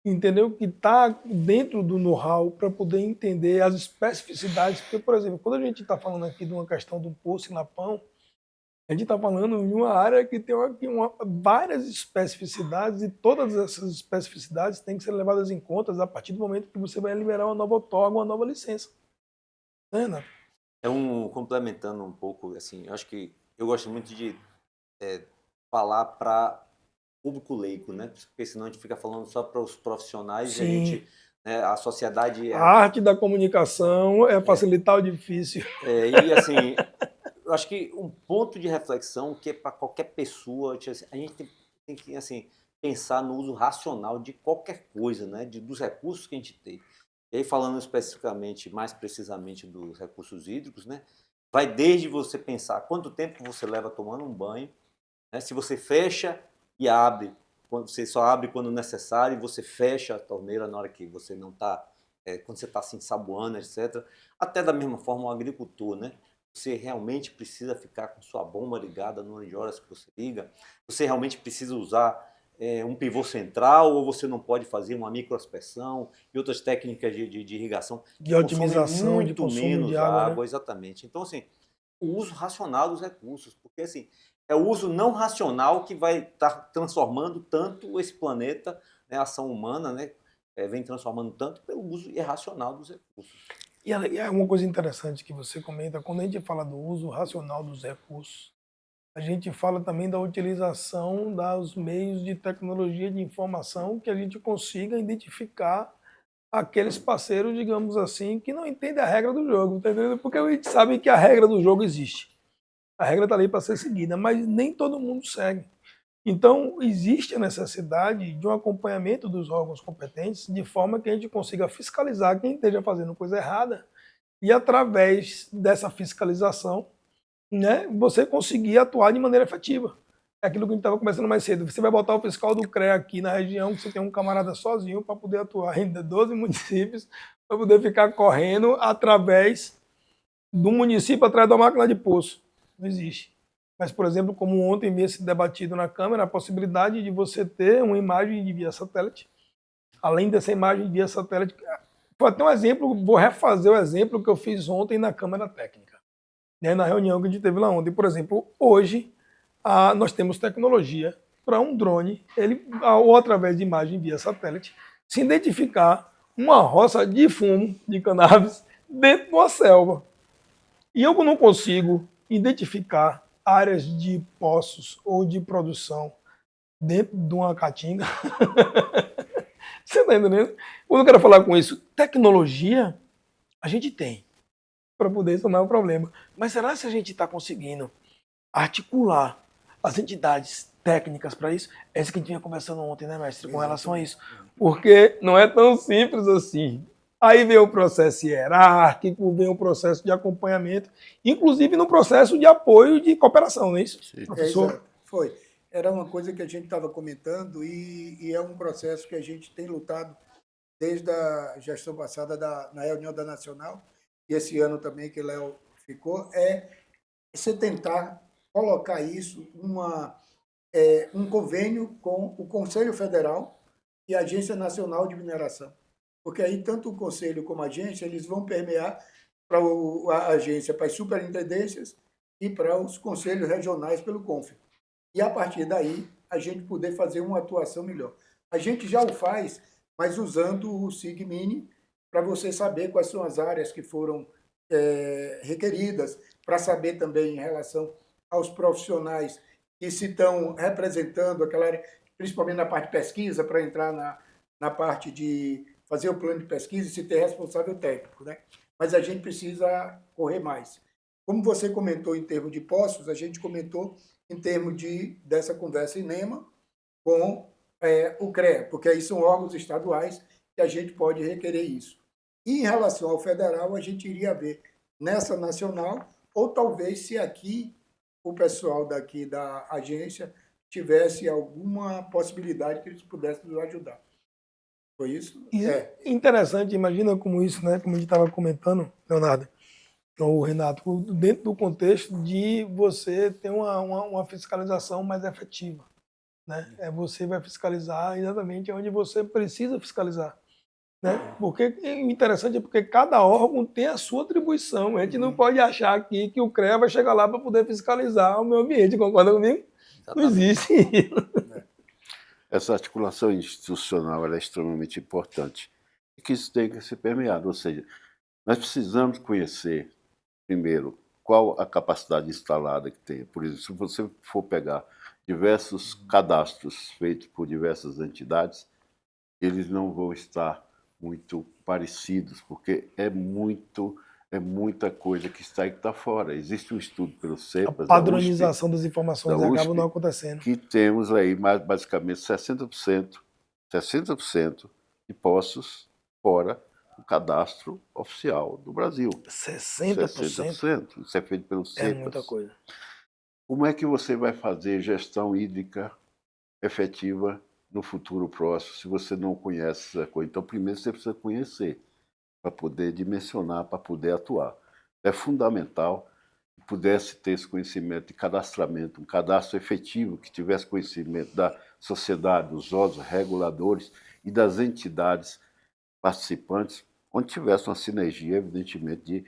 entendeu, que está dentro do know-how para poder entender as especificidades, porque, por exemplo, quando a gente está falando aqui de uma questão do poço em Lapão, a gente está falando de uma área que tem várias especificidades, e todas essas especificidades têm que ser levadas em conta a partir do momento que você vai liberar uma nova outorga, uma nova licença. Né, Renato? Complementando um pouco, assim, eu acho que eu gosto muito de falar para público leigo, né? Porque senão a gente fica falando só para os profissionais e a Sim. gente, né, a sociedade... A arte da comunicação é facilitar o difícil. E assim, eu acho que um ponto de reflexão que é para qualquer pessoa, a gente tem que assim, pensar no uso racional de qualquer coisa, né? Dos recursos que a gente tem. E aí, falando especificamente, mais precisamente dos recursos hídricos, né? Vai desde você pensar quanto tempo você leva tomando um banho, né? Se você fecha e abre, quando você só abre quando necessário, e você fecha a torneira na hora que você não está, quando você está assim, ensaboando, etc. Até da mesma forma o agricultor, né? Você realmente precisa ficar com sua bomba ligada no número de horas que você liga? Você realmente precisa usar um pivô central, ou você não pode fazer uma microaspersão e outras técnicas de irrigação De que consomem otimização, de muito consumo menos de água, água, né? exatamente. Então, assim, o uso racional dos recursos, porque assim, é o uso não racional que vai estar transformando tanto esse planeta, né, a ação humana, né, vem transformando tanto pelo uso irracional dos recursos. E é uma coisa interessante que você comenta, quando a gente fala do uso racional dos recursos, a gente fala também da utilização dos meios de tecnologia de informação que a gente consiga identificar aqueles parceiros, digamos assim, que não entendem a regra do jogo, entendeu? Porque a gente sabe que a regra do jogo existe. A regra está ali para ser seguida, mas nem todo mundo segue. Então, existe a necessidade de um acompanhamento dos órgãos competentes, de forma que a gente consiga fiscalizar quem esteja fazendo coisa errada, e através dessa fiscalização, né, você conseguir atuar de maneira efetiva. É aquilo que a gente estava conversando mais cedo. Você vai botar o fiscal do CREA aqui na região, que você tem um camarada sozinho para poder atuar em 12 municípios, para poder ficar correndo através do município atrás da máquina de poço. Não existe. Mas, por exemplo, como ontem havia sido debatido na Câmara, a possibilidade de você ter uma imagem de via satélite. Além dessa imagem de via satélite, foi até um exemplo, vou refazer o exemplo que eu fiz ontem na Câmara Técnica, né, na reunião que a gente teve lá ontem. Por exemplo, hoje nós temos tecnologia para um drone, ou através de imagem via satélite, se identificar uma roça de fumo de cannabis dentro de uma selva. E eu não consigo identificar áreas de poços ou de produção dentro de uma caatinga. Você está entendendo? Quando eu quero falar com isso, tecnologia a gente tem para poder solucionar o problema. Mas será que a gente está conseguindo articular as entidades técnicas para isso? É isso que a gente vinha conversando ontem, né, mestre, com relação a isso. Porque não é tão simples assim. Aí vem o processo hierárquico, vem o processo de acompanhamento, inclusive no processo de apoio de cooperação, não é isso, professor? Exato. Foi. Era uma coisa que a gente estava comentando e é um processo que a gente tem lutado desde a gestão passada na reunião da Nacional, e esse ano também que o Léo ficou, é você tentar colocar isso, um convênio com o Conselho Federal e a Agência Nacional de Mineração. Porque aí tanto o Conselho como a agência, eles vão permear para a agência, para as superintendências e para os conselhos regionais pelo CONF. E a partir daí, a gente poder fazer uma atuação melhor. A gente já o faz, mas usando o SIGMINI para você saber quais são as áreas que foram requeridas, para saber também em relação aos profissionais que se estão representando aquela área, principalmente na parte de pesquisa, para entrar na parte de fazer o plano de pesquisa e se ter responsável técnico, né? Mas a gente precisa correr mais. Como você comentou em termos de poços, a gente comentou em termos dessa conversa INEMA com o CREA, porque aí são órgãos estaduais que a gente pode requerer isso. E em relação ao federal, a gente iria ver nessa nacional, ou talvez se aqui o pessoal daqui da agência tivesse alguma possibilidade que eles pudessem nos ajudar. Foi isso? E interessante, imagina como isso, né? Como a gente estava comentando, Leonardo, ou Renato, dentro do contexto de você ter uma fiscalização mais efetiva. Né? Você vai fiscalizar exatamente onde você precisa fiscalizar. Né? Porque o interessante é porque cada órgão tem a sua atribuição. A gente não pode achar aqui que o CREA vai chegar lá para poder fiscalizar o meio ambiente. Concorda comigo? Não existe isso. Essa articulação institucional ela é extremamente importante e que isso tem que ser permeado. Ou seja, nós precisamos conhecer, primeiro, qual a capacidade instalada que tem. Por exemplo, se você for pegar diversos cadastros feitos por diversas entidades, eles não vão estar muito parecidos, porque é muita coisa que está aí que está fora. Existe um estudo pelo A CEPAS, padronização das informações da USP, acaba não acontecendo. que temos aí basicamente 60% de postos fora do cadastro oficial do Brasil. 60%? 60%. Isso é feito pelo CEPAS. É muita coisa. Como é que você vai fazer gestão hídrica efetiva no futuro próximo se você não conhece essa coisa? Então, primeiro você precisa conhecer para poder dimensionar, para poder atuar. É fundamental que pudesse ter esse conhecimento de cadastramento, um cadastro efetivo, que tivesse conhecimento da sociedade, dos órgãos reguladores e das entidades participantes, onde tivesse uma sinergia, evidentemente, de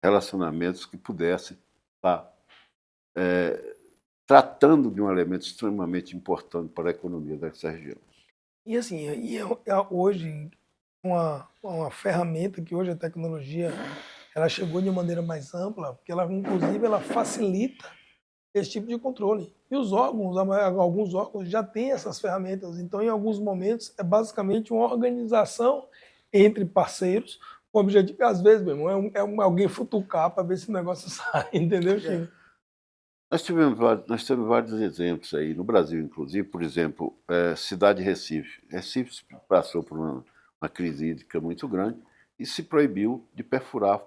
relacionamentos que pudesse estar tratando de um elemento extremamente importante para a economia dessa região. E assim, hoje, uma ferramenta que hoje a tecnologia ela chegou de maneira mais ampla, porque ela, inclusive, ela facilita esse tipo de controle. E os órgãos, alguns órgãos já têm essas ferramentas. Então, em alguns momentos, é basicamente uma organização entre parceiros, com o objetivo, às vezes, meu irmão, alguém futucar para ver se o negócio sai, entendeu, Chico? Nós temos vários exemplos aí, no Brasil, inclusive, por exemplo, cidade de Recife. Recife passou por uma crise hídrica muito grande e se proibiu de perfurar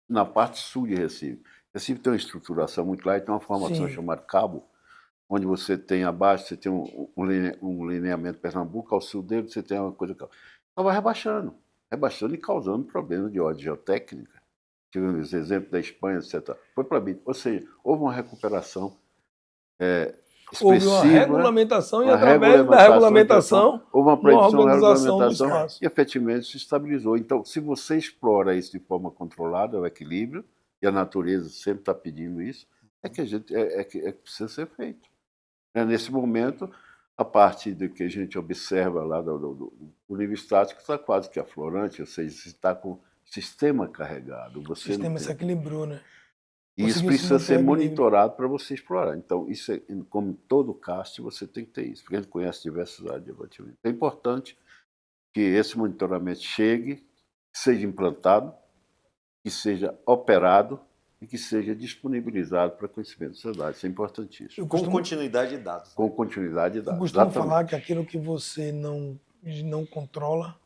na parte sul de Recife. Recife tem uma estruturação muito clara, tem uma formação Sim. chamada cabo, onde você tem abaixo, você tem um lineamento Pernambuco, ao sul dele você tem uma coisa... Então vai rebaixando e causando problemas de ordem geotécnica. Tivemos exemplo da Espanha, etc. Foi para mim. Ou seja, houve uma recuperação expressiva. Houve uma regulamentação e, uma através da regulamentação, houve uma uma proibição, organização do regulamentação espaço. e efetivamente se estabilizou. Então, se você explora isso de forma controlada, o equilíbrio, e a natureza sempre está pedindo isso, que precisa ser feito. Nesse momento, a parte do que a gente observa lá do nível estático está quase que aflorante, ou seja, se está com o sistema carregado. O sistema se equilibrou, né? E isso precisa ser monitorado para você explorar. Então, isso como todo cast, você tem que ter isso, porque a gente conhece diversas áreas de abatimento. É importante que esse monitoramento chegue, seja implantado, que seja operado e que seja disponibilizado para conhecimento da sociedade. Isso é importantíssimo. Com continuidade de dados. Com continuidade de dados. Eu costumo falar que aquilo que você não controla,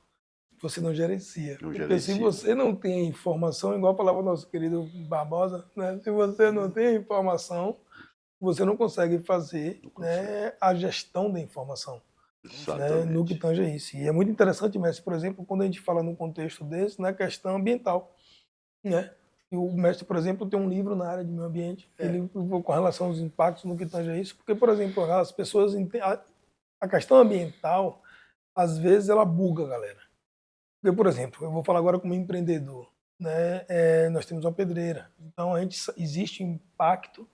você não gerencia. Porque se você não tem a informação, igual falava o nosso querido Barbosa, né? Se você não tem a informação, você não consegue fazer né, a gestão da informação. Né, no que tange a isso. E é muito interessante, mestre, por exemplo, quando a gente fala num contexto desse, na questão ambiental. Né? E o mestre, por exemplo, tem um livro na área de meio ambiente, ele, com relação aos impactos no que tange a isso, porque, por exemplo, as pessoas a questão ambiental, às vezes, ela buga, galera. Porque, por exemplo, eu vou falar agora como empreendedor, né? Nós temos uma pedreira, então existe impacto,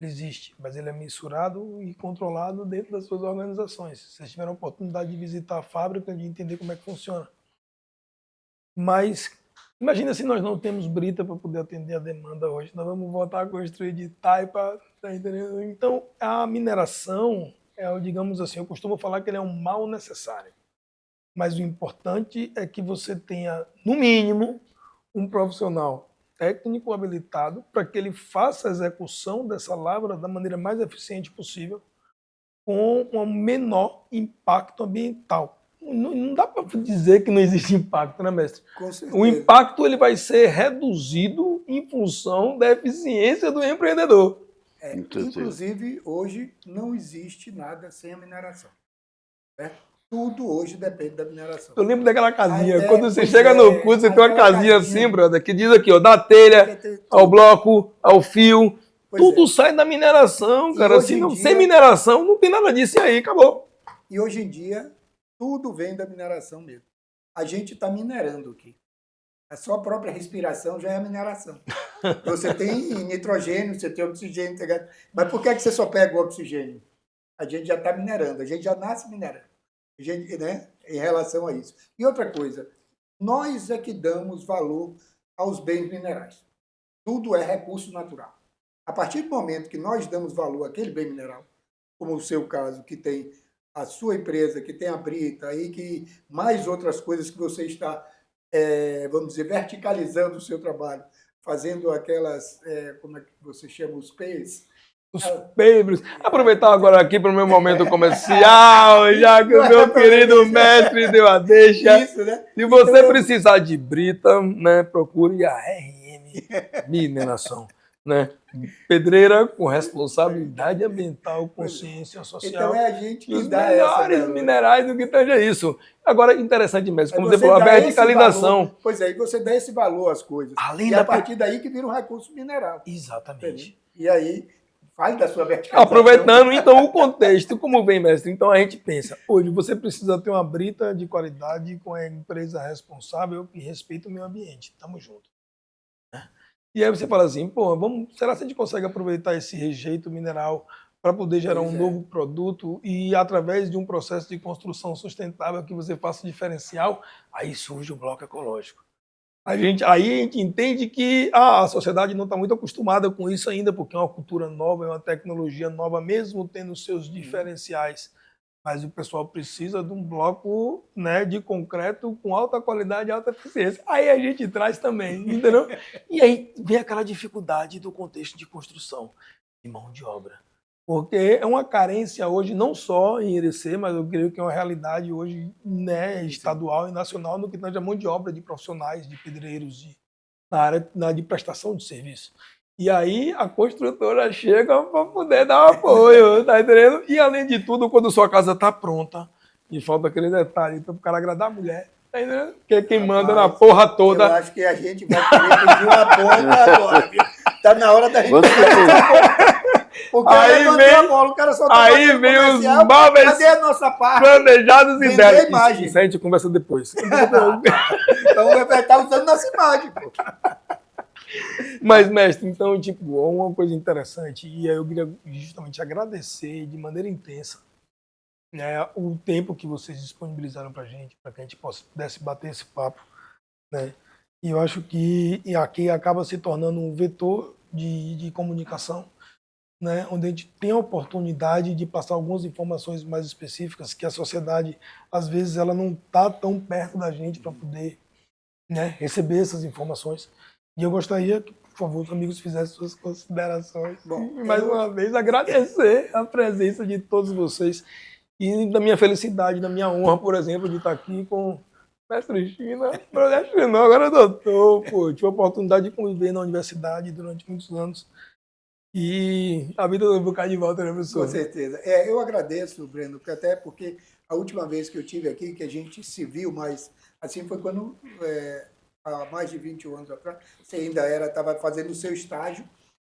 ele existe, mas ele é mensurado e controlado dentro das suas organizações. Se vocês tiveram a oportunidade de visitar a fábrica, de entender como é que funciona. Mas imagina se nós não temos brita para poder atender a demanda hoje. Nós vamos voltar a construir de taipa, tá entendendo? Então, a mineração, digamos assim, eu costumo falar que ele é um mal necessário. Mas o importante é que você tenha, no mínimo, um profissional técnico habilitado para que ele faça a execução dessa lavra da maneira mais eficiente possível, com um menor impacto ambiental. Não dá para dizer que não existe impacto, né, mestre? Com certeza. O impacto ele vai ser reduzido em função da eficiência do empreendedor. Inclusive, hoje não existe nada sem a mineração. Certo? Tudo hoje depende da mineração. Eu lembro daquela casinha. Até, Quando você pois chega é, no curso, você tem uma aquela casinha casinha. assim, brother, que diz aqui, ó, da telha ao bloco, ao fio. Pois Tudo é. sai da mineração, E cara. hoje em Sem dia- mineração, não tem nada disso e aí, acabou. E hoje em dia, tudo vem da mineração mesmo. A gente está minerando aqui. A sua própria respiração já é a mineração. Você tem nitrogênio, você tem oxigênio. Mas por que você só pega o oxigênio? A gente já está minerando, a gente já nasce minerando. A gente, né, em relação a isso. E outra coisa, nós é que damos valor aos bens minerais. Tudo é recurso natural. A partir do momento que nós damos valor àquele bem mineral, como o seu caso, que tem a sua empresa, que tem a Brita, e que mais outras coisas que você está, vamos dizer, verticalizando o seu trabalho, fazendo aquelas, como é que você chama, os PEs? Os papers. Aproveitar agora aqui para o meu momento comercial, já que o meu querido mestre deu a deixa. Isso, né? Se você Então, precisar de brita, né, procure a RM Mineração, né? Pedreira com responsabilidade ambiental, consciência social. então é a gente E que os dá essa melhores valor. minerais do que seja isso. Agora, interessante mesmo, como você Você falou, a dá esse verticalização. valor, pois é, e você dá esse valor às coisas. Além e da a partir daí que vira um recurso mineral. Exatamente. Entendeu? E aí, fale da sua verticalização. Aproveitando, então, o contexto, como vem, mestre? Então, a gente pensa, hoje você precisa ter uma brita de qualidade com a empresa responsável que respeita o meio ambiente. Tamo junto. Né? E aí você fala assim, pô, será que a gente consegue aproveitar esse rejeito mineral para poder gerar Pois um é. novo produto e, através de um processo de construção sustentável que você faça diferencial, aí surge o bloco ecológico. Aí a gente entende que a sociedade não está muito acostumada com isso ainda, porque é uma cultura nova, é uma tecnologia nova, mesmo tendo seus diferenciais. Mas o pessoal precisa de um bloco, né, de concreto com alta qualidade e alta eficiência. Aí a gente traz também, entendeu? E aí vem aquela dificuldade do contexto de construção, de mão de obra. Porque é uma carência hoje, não só em Irecê, mas eu creio que é uma realidade hoje, né, estadual e nacional no que tange a mão de obra de profissionais, de pedreiros, na área de prestação de serviço. E aí a construtora chega para poder dar um apoio, tá entendendo? E além de tudo, quando sua casa está pronta, e falta aquele detalhe, então, para o cara agradar a mulher, tá entendendo? Que é quem manda na porra Eu toda. acho que a gente vai querer pedir uma ponta agora, viu? Tá na hora da gente Vamos supor. Porque Aí eu vem- a bola, o cara só tá aí fazendo vem os comercial. móveis Cadê a nossa parte? planejados e Vender deram. a imagem. Isso a gente conversa depois. Então vai estar usando nossa imagem, pô. Mas, mestre, então, tipo, uma coisa interessante, e aí eu queria justamente agradecer de maneira intensa, né, o tempo que vocês disponibilizaram para que a gente pudesse bater esse papo, né? E eu acho que aqui acaba se tornando um vetor de comunicação, né, onde a gente tem a oportunidade de passar algumas informações mais específicas que a sociedade, às vezes, ela não está tão perto da gente para poder, né, receber essas informações. E eu gostaria que, por favor, os amigos fizessem suas considerações. Bom, E, mais uma vez, agradecer a presença de todos vocês e da minha felicidade, da minha honra, por exemplo, de estar aqui com mestre China, não, agora doutor, pô, tive a oportunidade de conviver na universidade durante muitos anos. E a vida vai ficar de volta, né, professor? Com certeza. Eu agradeço, Breno, até porque a última vez que eu tive aqui, que a gente se viu, mas assim foi quando, há mais de 21 anos atrás, você ainda estava fazendo o seu estágio.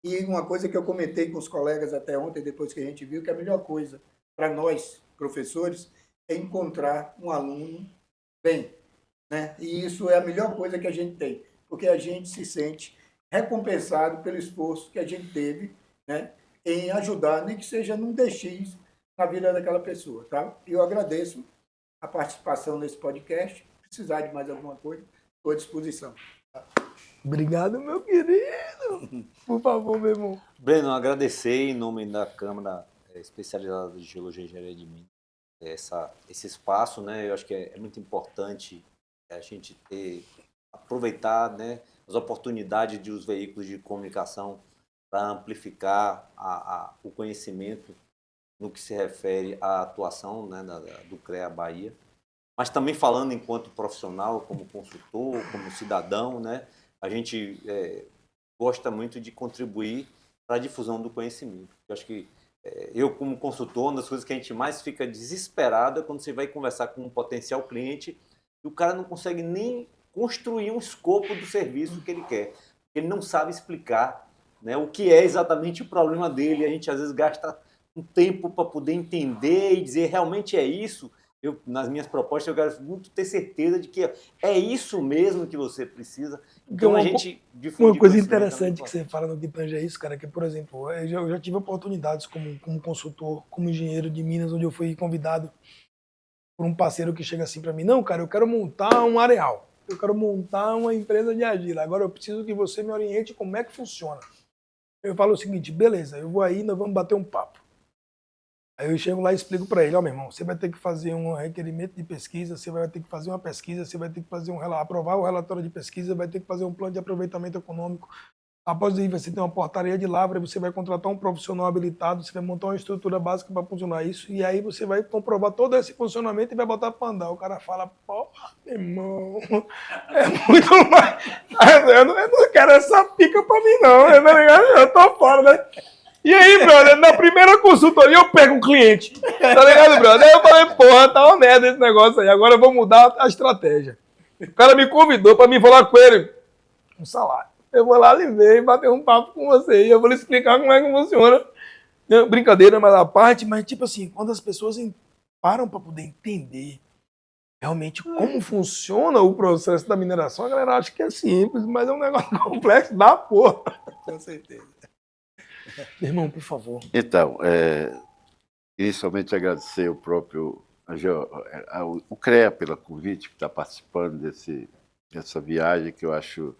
E uma coisa que eu comentei com os colegas até ontem, depois que a gente viu, que a melhor coisa para nós, professores, é encontrar um aluno bem, né? E isso é a melhor coisa que a gente tem, porque a gente se sente recompensado pelo esforço que a gente teve, né, em ajudar, nem que seja num DX na vida daquela pessoa, tá? E eu agradeço a participação nesse podcast. Se precisar de mais alguma coisa, estou à disposição. Obrigado, meu querido. Por favor, meu irmão. Breno, agradecer em nome da Câmara Especializada de Geologia e Engenharia de Minas esse espaço, né? Eu acho que é muito importante a gente aproveitar, né, as oportunidades dos veículos de comunicação para amplificar o conhecimento no que se refere à atuação, né, do CREA Bahia, mas também falando enquanto profissional, como consultor, como cidadão, né, a gente gosta muito de contribuir para a difusão do conhecimento. Eu acho que eu, como consultor, uma das coisas que a gente mais fica desesperado é quando você vai conversar com um potencial cliente e o cara não consegue nem construir um escopo do serviço que ele quer. Ele não sabe explicar, né, o que é exatamente o problema dele. A gente, às vezes, gasta um tempo para poder entender e dizer realmente é isso. Nas minhas propostas, eu quero muito ter certeza de que é isso mesmo que você precisa. Então, a gente difunde uma coisa conhecimento interessante que você fala no que tange é isso, cara, que, por exemplo, eu já tive oportunidades como consultor, como engenheiro de Minas, onde eu fui convidado por um parceiro que chega assim para mim, não, cara, eu quero montar um areal, eu quero montar uma empresa de argila, agora eu preciso que você me oriente como é que funciona. Eu falo o seguinte, beleza, eu vou aí, nós vamos bater um papo. Aí eu chego lá e explico para ele, ó, meu irmão, você vai ter que fazer um requerimento de pesquisa, você vai ter que fazer uma pesquisa, você vai ter que fazer aprovar o relatório de pesquisa, vai ter que fazer um plano de aproveitamento econômico. Após aí você tem uma portaria de lavra, você vai contratar um profissional habilitado, você vai montar uma estrutura básica para funcionar isso, e aí você vai comprovar todo esse funcionamento e vai botar para andar. O cara fala, porra, meu irmão, é muito mais... Eu não quero essa pica para mim não, tá ligado? Eu tô fora, né? E aí, brother, na primeira consultoria eu pego um cliente, tá ligado, brother? Aí eu falei, porra, tá uma merda esse negócio aí, agora eu vou mudar a estratégia. O cara me convidou para mim falar com ele um salário. Eu vou lá lhe ver, bater um papo com você e eu vou lhe explicar como é que funciona. Brincadeira, mas a parte, mas tipo assim, quando as pessoas param para poder entender realmente como funciona o processo da mineração, a galera acha que é simples, mas é um negócio complexo da porra. Com certeza. Irmão, por favor. Então, inicialmente agradecer o próprio o CREA pela convite, que está participando dessa viagem que eu acho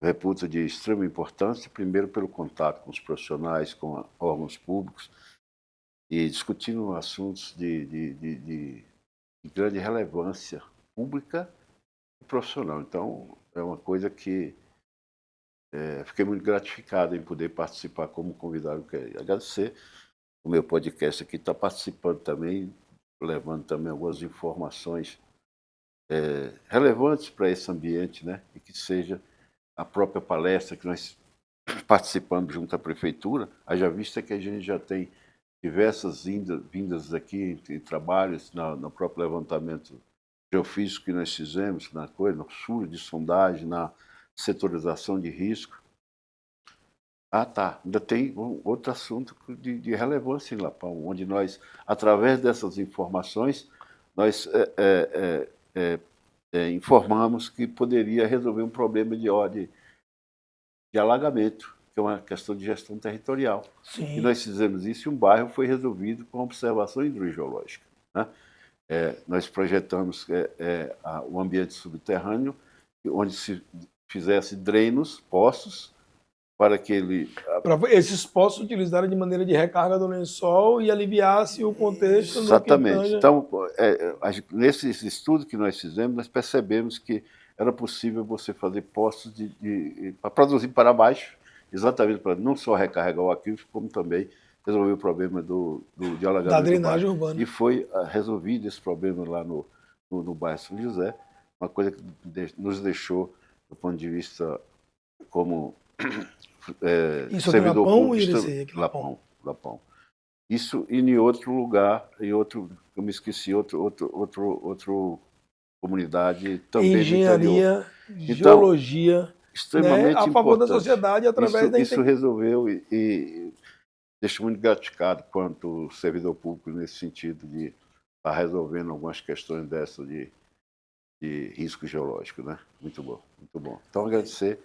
reputo de extrema importância, primeiro pelo contato com os profissionais, com órgãos públicos e discutindo assuntos de grande relevância pública e profissional. Então, é uma coisa que fiquei muito gratificado em poder participar como convidado. Quero agradecer. O meu podcast aqui está participando também, levando também algumas informações relevantes para esse ambiente, né? E que seja a própria palestra que nós participamos junto à prefeitura, haja vista que a gente já tem diversas vindas aqui em trabalhos no próprio levantamento geofísico que nós fizemos, na sul de sondagem, na setorização de risco. Ah, tá. Ainda tem outro assunto de relevância em Lapão, onde nós, através dessas informações, nós informamos que poderia resolver um problema de alagamento, que é uma questão de gestão territorial. Sim. E nós fizemos isso e um bairro foi resolvido com observação hidrogeológica, né? Nós projetamos o ambiente subterrâneo, onde se fizesse drenos, poços, para que esses poços utilizaram de maneira de recarga do lençol e aliviasse o contexto. Exatamente. Então, nesse estudo que nós fizemos, nós percebemos que era possível você fazer poços para produzir para baixo, exatamente para não só recarregar o aquífero, como também resolver o problema de alagamento da drenagem urbana. E foi resolvido esse problema lá no bairro São José, uma coisa que nos deixou, do ponto de vista como servidor público, Lapão. Isso e em outro lugar, eu me esqueci, outro comunidade também engenharia, geologia, então, extremamente a favor importante. Da sociedade através isso resolveu e deixo muito gratificado quanto servidor público nesse sentido de estar resolvendo algumas questões dessas de risco geológico, né? Muito bom, muito bom. Então, agradecer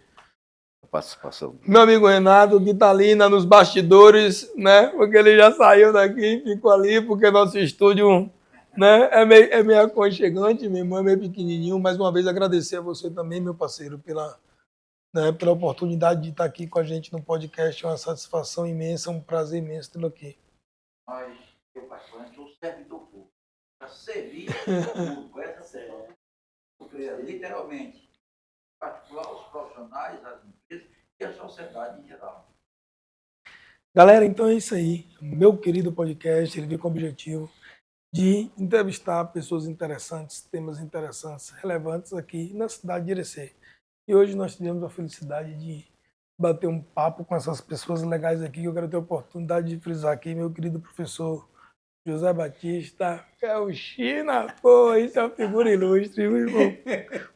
a participação. Meu amigo Renato, que está ali nos bastidores, né? Porque ele já saiu daqui, ficou ali, porque nosso estúdio, né, é meio aconchegante, meu irmão, é meio pequenininho. Mais uma vez, agradecer a você também, meu parceiro, pela oportunidade de estar aqui com a gente no podcast. É uma satisfação imensa, um prazer imenso tê-lo aqui. Mas eu, particularmente, sou servidor público. Para servir o público, essa série. Literalmente. Em particular, os profissionais, as empresas e a sociedade em geral. Galera, então é isso aí. Meu querido podcast, ele veio com o objetivo de entrevistar pessoas interessantes, temas interessantes, relevantes aqui na cidade de Irecê. E hoje nós tivemos a felicidade de bater um papo com essas pessoas legais aqui, que eu quero ter a oportunidade de frisar aqui, meu querido professor José Batista, é o China, pô, isso é uma figura ilustre, meu irmão.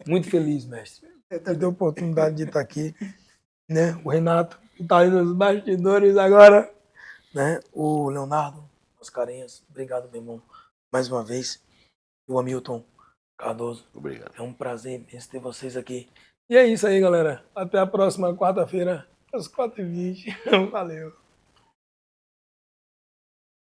Muito feliz, mestre. Eu tenho a oportunidade de estar aqui, né? O Renato, que está aí nos bastidores agora, né? O Leonardo, os carinhas, obrigado, meu irmão, mais uma vez. E o Hamilton Cardoso. Obrigado. É um prazer imenso ter vocês aqui. E é isso aí, galera. Até a próxima quarta-feira, às 4h20. Valeu.